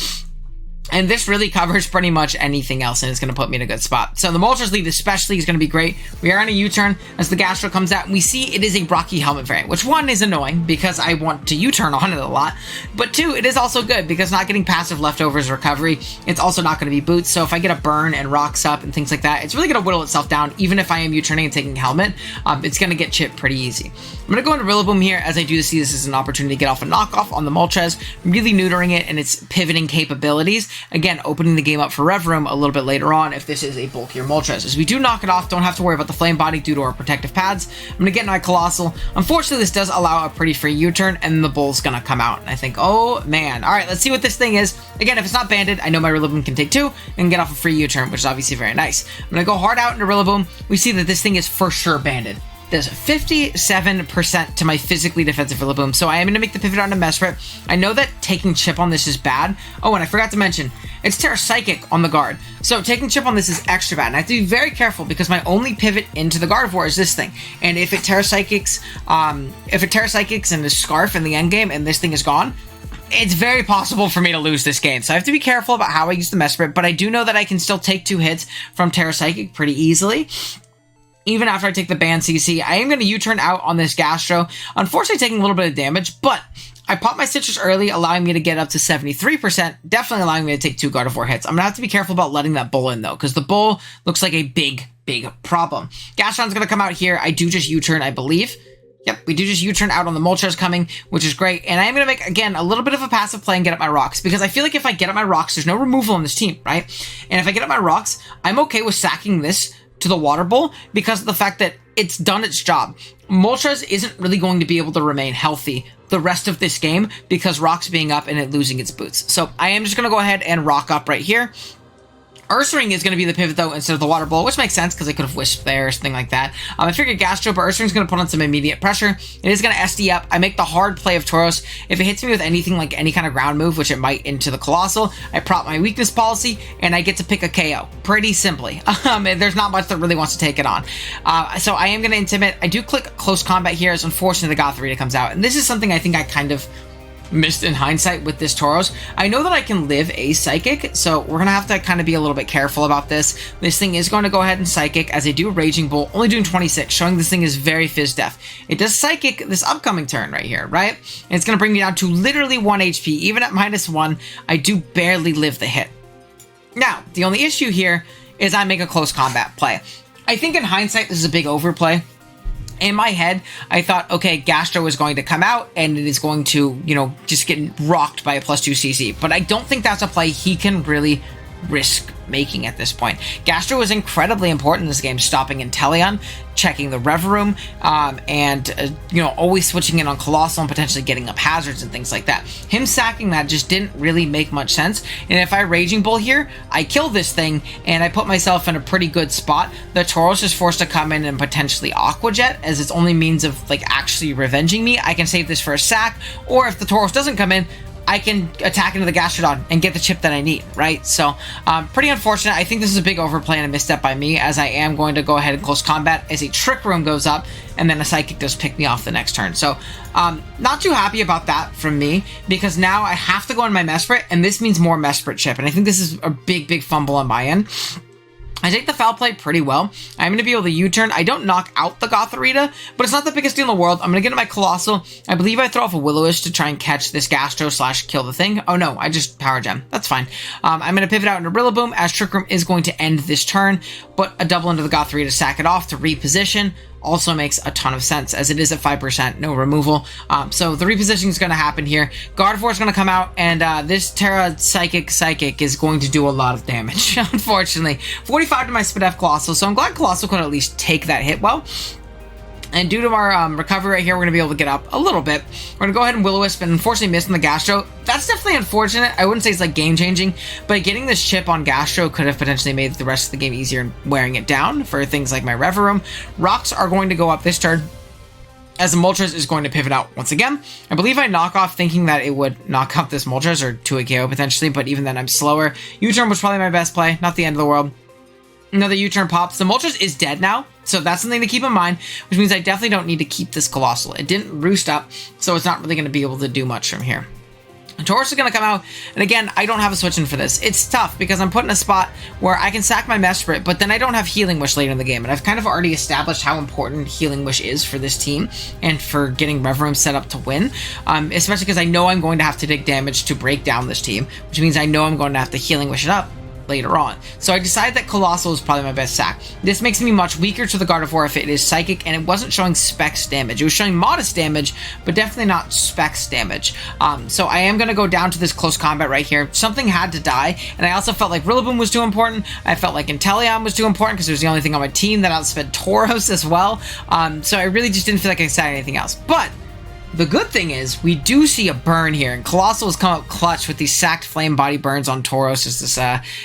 And this really covers pretty much anything else, and it's going to put me in a good spot. So the Moltres lead especially is going to be great. We are on a U-turn as the Gastro comes out, and we see it is a Rocky Helmet variant, which 1 is annoying because I want to U-turn on it a lot, but 2, it is also good because not getting passive leftovers recovery, it's also not going to be boots. So if I get a burn and rocks up and things like that, it's really going to whittle itself down. Even if I am U-turning and taking Helmet, it's going to get chipped pretty easy. I'm going to go into Rillaboom here as I do see this as an opportunity to get off a knockoff on the Moltres, really neutering it and its pivoting capabilities. Again, opening the game up for Revaroom a little bit later on if this is a bulkier Moltres. As we do knock it off, don't have to worry about the Flame Body due to our protective pads. I'm going to get my Colossal. Unfortunately, this does allow a pretty free U-turn, and the Bull's going to come out. And I think, oh man. Alright, let's see what this thing is. Again, if it's not banded, I know my Rillaboom can take 2 and get off a free U-turn, which is obviously very nice. I'm going to go hard out into Rillaboom. We see that this thing is for sure banded. There's 57% to my physically defensive Rillaboom, so I am going to make the pivot onto Mesprit. I know that taking chip on this is bad. Oh, and I forgot to mention, it's Tera Psychic on the guard. So taking chip on this is extra bad, and I have to be very careful because my only pivot into the Gardevoir is this thing. And if it Tera Psychics and the Scarf in the end game and this thing is gone, it's very possible for me to lose this game. So I have to be careful about how I use the Mesprit, but I do know that I can still take 2 hits from Tera Psychic pretty easily. Even after I take the ban CC, I am going to U-turn out on this Gastro. Unfortunately, taking a little bit of damage, but I popped my Citrus early, allowing me to get up to 73%, definitely allowing me to take 2 Gardevoir hits. I'm going to have to be careful about letting that Bull in, though, because the Bull looks like a big problem. Gastron's going to come out here. I do just U-turn, I believe. Yep, we do just U-turn out on the Moltres coming, which is great. And I am going to make, again, a little bit of a passive play and get up my rocks, because I feel like if I get up my rocks, there's no removal on this team, right? And if I get up my rocks, I'm okay with sacking this to the Water Bowl because of the fact that it's done its job. Moltres isn't really going to be able to remain healthy the rest of this game because rocks being up and it losing its boots. So I am just going to go ahead and rock up right here. Ursaring is going to be the pivot, though, instead of the Water Bowl, which makes sense because I could have Wisp there or something like that. I figured Gastro, but Ursaring is going to put on some immediate pressure. It is going to SD up. I make the hard play of Tauros. If it hits me with anything like any kind of ground move, which it might into the Colossal, I prop my weakness policy, and I get to pick a KO. Pretty simply. There's not much that really wants to take it on. So I am going to Intimidate. I do click Close Combat here, as unfortunately the Gothorita comes out. And this is something I think I kind of missed in hindsight with this Tauros. I know that I can live a Psychic, so we're gonna have to kind of be a little bit careful about this. This thing is going to go ahead and Psychic, as I do Raging Bolt, only doing 26, showing this thing is very Fizz Def. It does Psychic this upcoming turn right here, right? And it's gonna bring me down to literally 1 HP. Even at -1, I do barely live the hit. Now, the only issue here is I make a close combat play. I think in hindsight, this is a big overplay. In my head, I thought, okay, Gastro is going to come out and it is going to, you know, just get rocked by a +2 CC. But I don't think that's a play he can really risk making at this point. Gastro was incredibly important in this game, stopping Inteleon, checking the Revaroom, and you know, always switching in on Colossal and potentially getting up hazards and things like that. Him sacking that just didn't really make much sense. And if I Raging Bull here, I kill this thing and I put myself in a pretty good spot. The Tauros is forced to come in and potentially Aqua Jet as its only means of like actually revenging me. I can save this for a sack, or if the Tauros doesn't come in, I can attack into the Gastrodon and get the chip that I need, right? So, pretty unfortunate. I think this is a big overplay and a misstep by me, as I am going to go ahead and close combat as a Trick Room goes up, and then a Psychic does pick me off the next turn. So, not too happy about that from me, because now I have to go in my Mesprit, and this means more Mesprit chip, and I think this is a big, big fumble on my end. I take the foul play pretty well. I'm going to be able to U-turn. I don't knock out the Gothorita, but it's not the biggest deal in the world. I'm going to get into my Colossal. I believe I throw off a Will-O-Wisp to try and catch this Gastro / kill the thing. Oh no, I just Power Gem. That's fine. I'm going to pivot out into Rillaboom, as Trick Room is going to end this turn, but a double into the Gothorita to sack it off to reposition also makes a ton of sense, as it is at 5%, no removal. So the repositioning is going to happen here. Gardevoir is going to come out, and this Tera Psychic is going to do a lot of damage, unfortunately. 45 to my Spadef Colossal, so I'm glad Colossal could at least take that hit well. And due to our recovery right here, we're going to be able to get up a little bit. We're going to go ahead and Will-O-Wisp, and unfortunately missing the Gastro. That's definitely unfortunate. I wouldn't say it's like game-changing, but getting this chip on Gastro could have potentially made the rest of the game easier and wearing it down for things like my Revaroom. Rocks are going to go up this turn, as the Moltres is going to pivot out once again. I believe I knock off thinking that it would knock out this Moltres or 2 KO potentially, but even then I'm slower. U-turn was probably my best play, not the end of the world. Another U-turn pops. The Moltres is dead now, so that's something to keep in mind, which means I definitely don't need to keep this Colossal. It didn't roost up, so it's not really going to be able to do much from here. Tauros is going to come out, and again, I don't have a switch in for this. It's tough because I'm put in a spot where I can sack my Mesprit, but then I don't have Healing Wish later in the game, and I've kind of already established how important Healing Wish is for this team and for getting Revaroom set up to win, especially because I know I'm going to have to take damage to break down this team, which means I know I'm going to have to Healing Wish it up later on. So I decided that Colossal is probably my best sack. This makes me much weaker to the Gardevoir if it is Psychic, and it wasn't showing Specs damage. It was showing modest damage, but definitely not Specs damage. So I am going to go down to this close combat right here. Something had to die, and I also felt like Rillaboom was too important. I felt like Inteleon was too important because it was the only thing on my team that outsped Tauros as well. So I really just didn't feel like I said anything else. But the good thing is, we do see a burn here, and Colossal has come up clutch with these sacked flame body burns on Tauros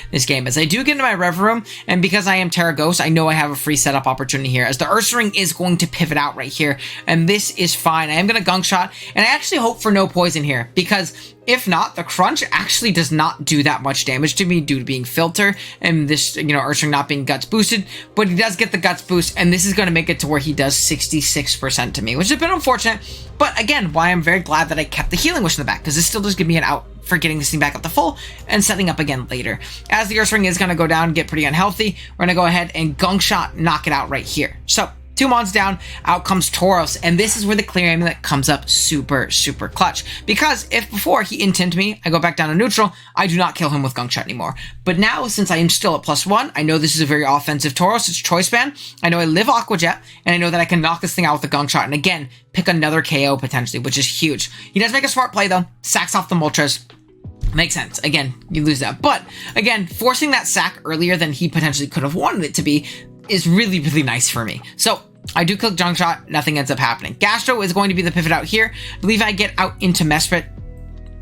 this game. As I do get into my Revaroom, and because I am Tera Ghost, I know I have a free setup opportunity here, as the Ursaring is going to pivot out right here, and this is fine. I am going to Gunk Shot, and I actually hope for no poison here, because if not, the Crunch actually does not do that much damage to me due to being Filter and this, you know, Ursaring not being Guts boosted, but he does get the Guts boost, and this is going to make it to where he does 66% to me, which is a bit unfortunate, but again, why I'm very glad that I kept the Healing Wish in the back, because this still does give me an out for getting this thing back up to full and setting up again later. As the Ursaring is going to go down and get pretty unhealthy, we're going to go ahead and Gunk Shot, knock it out right here. So 2 mons down, out comes Tauros, and this is where the clear amulet comes up super, super clutch. Because if before he intinted me, I go back down to neutral, I do not kill him with Gunk Shot anymore. But now, since I am still at +1, I know this is a very offensive Tauros, it's choice ban, I know I live Aqua Jet, and I know that I can knock this thing out with a Gunk Shot, and again, pick another KO potentially, which is huge. He does make a smart play though, sacks off the Moltres. Makes sense. Again, you lose that. But again, forcing that sack earlier than he potentially could have wanted it to be is really, really nice for me. So I do click Junk Shot, nothing ends up happening. Gastro is going to be the pivot out here. I believe I get out into Mesprit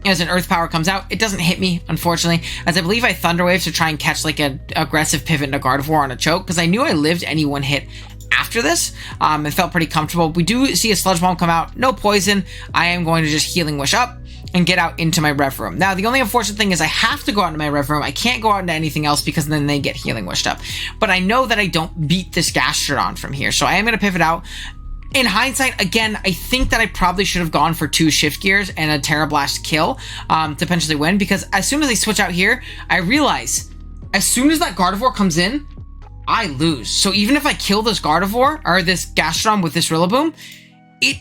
as an Earth Power comes out. It doesn't hit me, unfortunately, as I believe I Thunder Wave to try and catch like an aggressive pivot into Gardevoir on a choke, because I knew I lived any one hit after this. It felt pretty comfortable. We do see a Sludge Bomb come out, no poison. I am going to just Healing Wish up and get out into my Revaroom. Now, the only unfortunate thing is I have to go out into my Revaroom. I can't go out into anything else because then they get Healing Wished up. But I know that I don't beat this Gastrodon from here, so I am going to pivot out. In hindsight, again, I think that I probably should have gone for 2 Shift Gears and a Tera Blast kill to potentially win, because as soon as they switch out here, I realize as soon as that Gardevoir comes in, I lose. So even if I kill this Gardevoir or this Gastrodon with this Rillaboom, it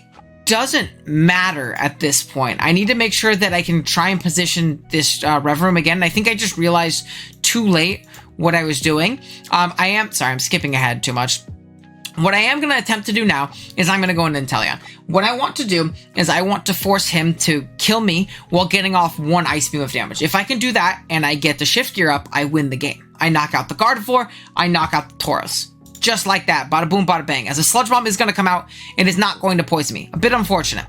doesn't matter at this point. I need to make sure that I can try and position this Revaroom again. I think I just realized too late what I was doing. I'm skipping ahead too much. What I am going to attempt to do now is I'm going to go into Inteleon. What I want to do is I want to force him to kill me while getting off 1 Ice Beam of damage. If I can do that and I get the Shift Gear up, I win the game. I knock out the Gardevoir, I knock out the Tauros. Just like that, bada boom, bada bang. As a Sludge Bomb is going to come out, it is not going to poison me. A bit unfortunate.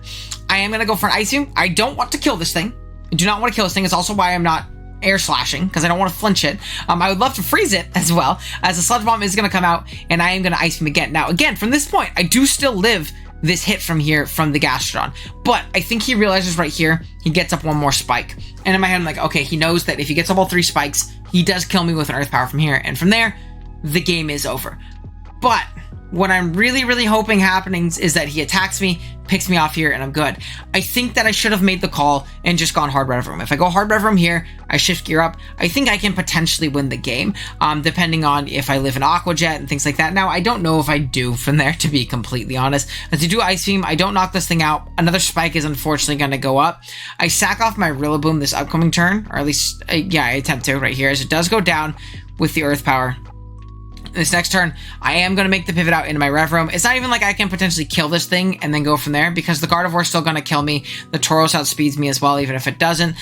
I am going to go for an Ice Beam. I don't want to kill this thing. I do not want to kill this thing. It's also why I'm not air slashing, because I don't want to flinch it. I would love to freeze it as well, as a Sludge Bomb is going to come out, and I am going to Ice Beam again. Now, again, from this point, I do still live this hit from here from the Gastrodon, but I think he realizes right here, he gets up 1 more spike. And in my head, I'm like, okay, he knows that if he gets up all 3 spikes, he does kill me with an Earth Power from here, and from there, the game is over. But what I'm really, really hoping happening is that he attacks me, picks me off here, and I'm good. I think that I should have made the call and just gone hard Revaroom. If I go hard Revaroom here, I Shift Gear up, I think I can potentially win the game, depending on if I live in Aqua Jet and things like that. Now, I don't know if I do from there, to be completely honest. As I do Ice Beam, I don't knock this thing out. Another spike is unfortunately going to go up. I sack off my Rillaboom this upcoming turn, or at least, yeah, I attempt to right here, as it does go down with the Earth Power. This next turn, I am going to make the pivot out into my Revaroom. It's not even like I can potentially kill this thing and then go from there, because the Gardevoir is still going to kill me. The Tauros outspeeds me as well, even if it doesn't.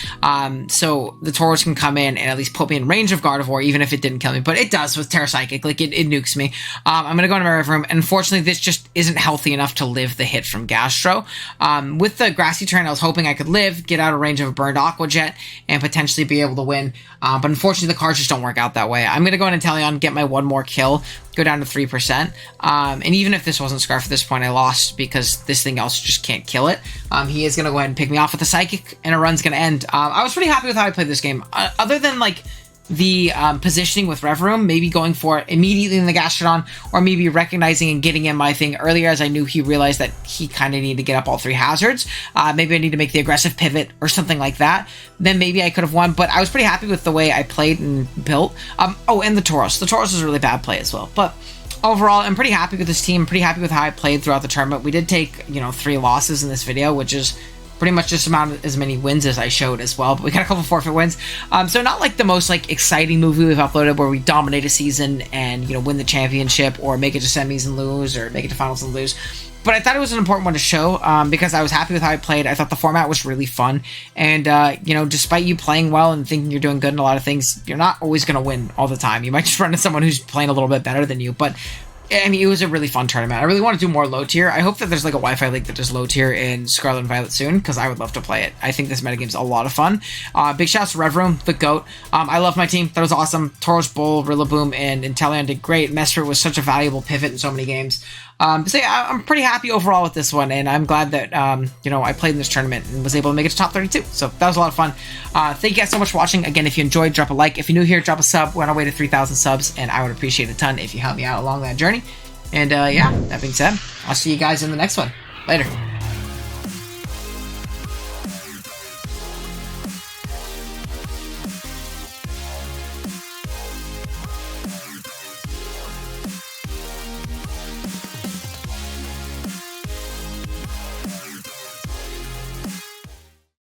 So the Tauros can come in and at least put me in range of Gardevoir, even if it didn't kill me. But it does with Terra Psychic. Like, it nukes me. I'm going to go into my Revaroom. And unfortunately, this just isn't healthy enough to live the hit from Gastro. With the Grassy turn, I was hoping I could live, get out of range of a burned Aqua Jet, and potentially be able to win. But unfortunately, the cards just don't work out that way. I'm going to go into Inteleon, get my 1 more kill, go down to 3%. And even if this wasn't Scarf at this point, I lost because this thing else just can't kill it. He is going to go ahead and pick me off with a Psychic, and a run's going to end. I was pretty happy with how I played this game. Other than, like, the positioning with Revaroom, maybe going for it immediately in the Gastrodon, or maybe recognizing and getting in my thing earlier, as I knew he realized that he kind of needed to get up all 3 hazards. Maybe I need to make the aggressive pivot or something like that. Then maybe I could have won, but I was pretty happy with the way I played and built. Oh, and the Tauros. The Tauros was a really bad play as well. But overall, I'm pretty happy with this team. I'm pretty happy with how I played throughout the tournament. We did take, 3 losses in this video, which is pretty much just about as many wins as I showed as well, but we got a couple forfeit wins. So not like the most exciting movie we've uploaded where we dominate a season and win the championship, or make it to semis and lose, or make it to finals and lose. But I thought it was an important one to show because I was happy with how I played. I thought the format was really fun, and despite you playing well and thinking you're doing good in a lot of things, you're not always going to win all the time. You might just run into someone who's playing a little bit better than you, but I mean, it was a really fun tournament. I really want to do more low tier. I hope that there's like a Wi-Fi league that does low tier in Scarlet and Violet soon, because I would love to play it. I think this metagame's a lot of fun. Big shouts to Revaroom, the GOAT. I love my team. That was awesome. Tauros, Bull, Rillaboom, and Inteleon did great. Mesprit was such a valuable pivot in so many games. So yeah, I'm pretty happy overall with this one, and I'm glad that, I played in this tournament and was able to make it to top 32. So that was a lot of fun. Thank you guys so much for watching. Again, if you enjoyed, drop a like. If you're new here, drop a sub. We're on our way to 3,000 subs, and I would appreciate a ton if you help me out along that journey. And yeah, that being said, I'll see you guys in the next one. Later.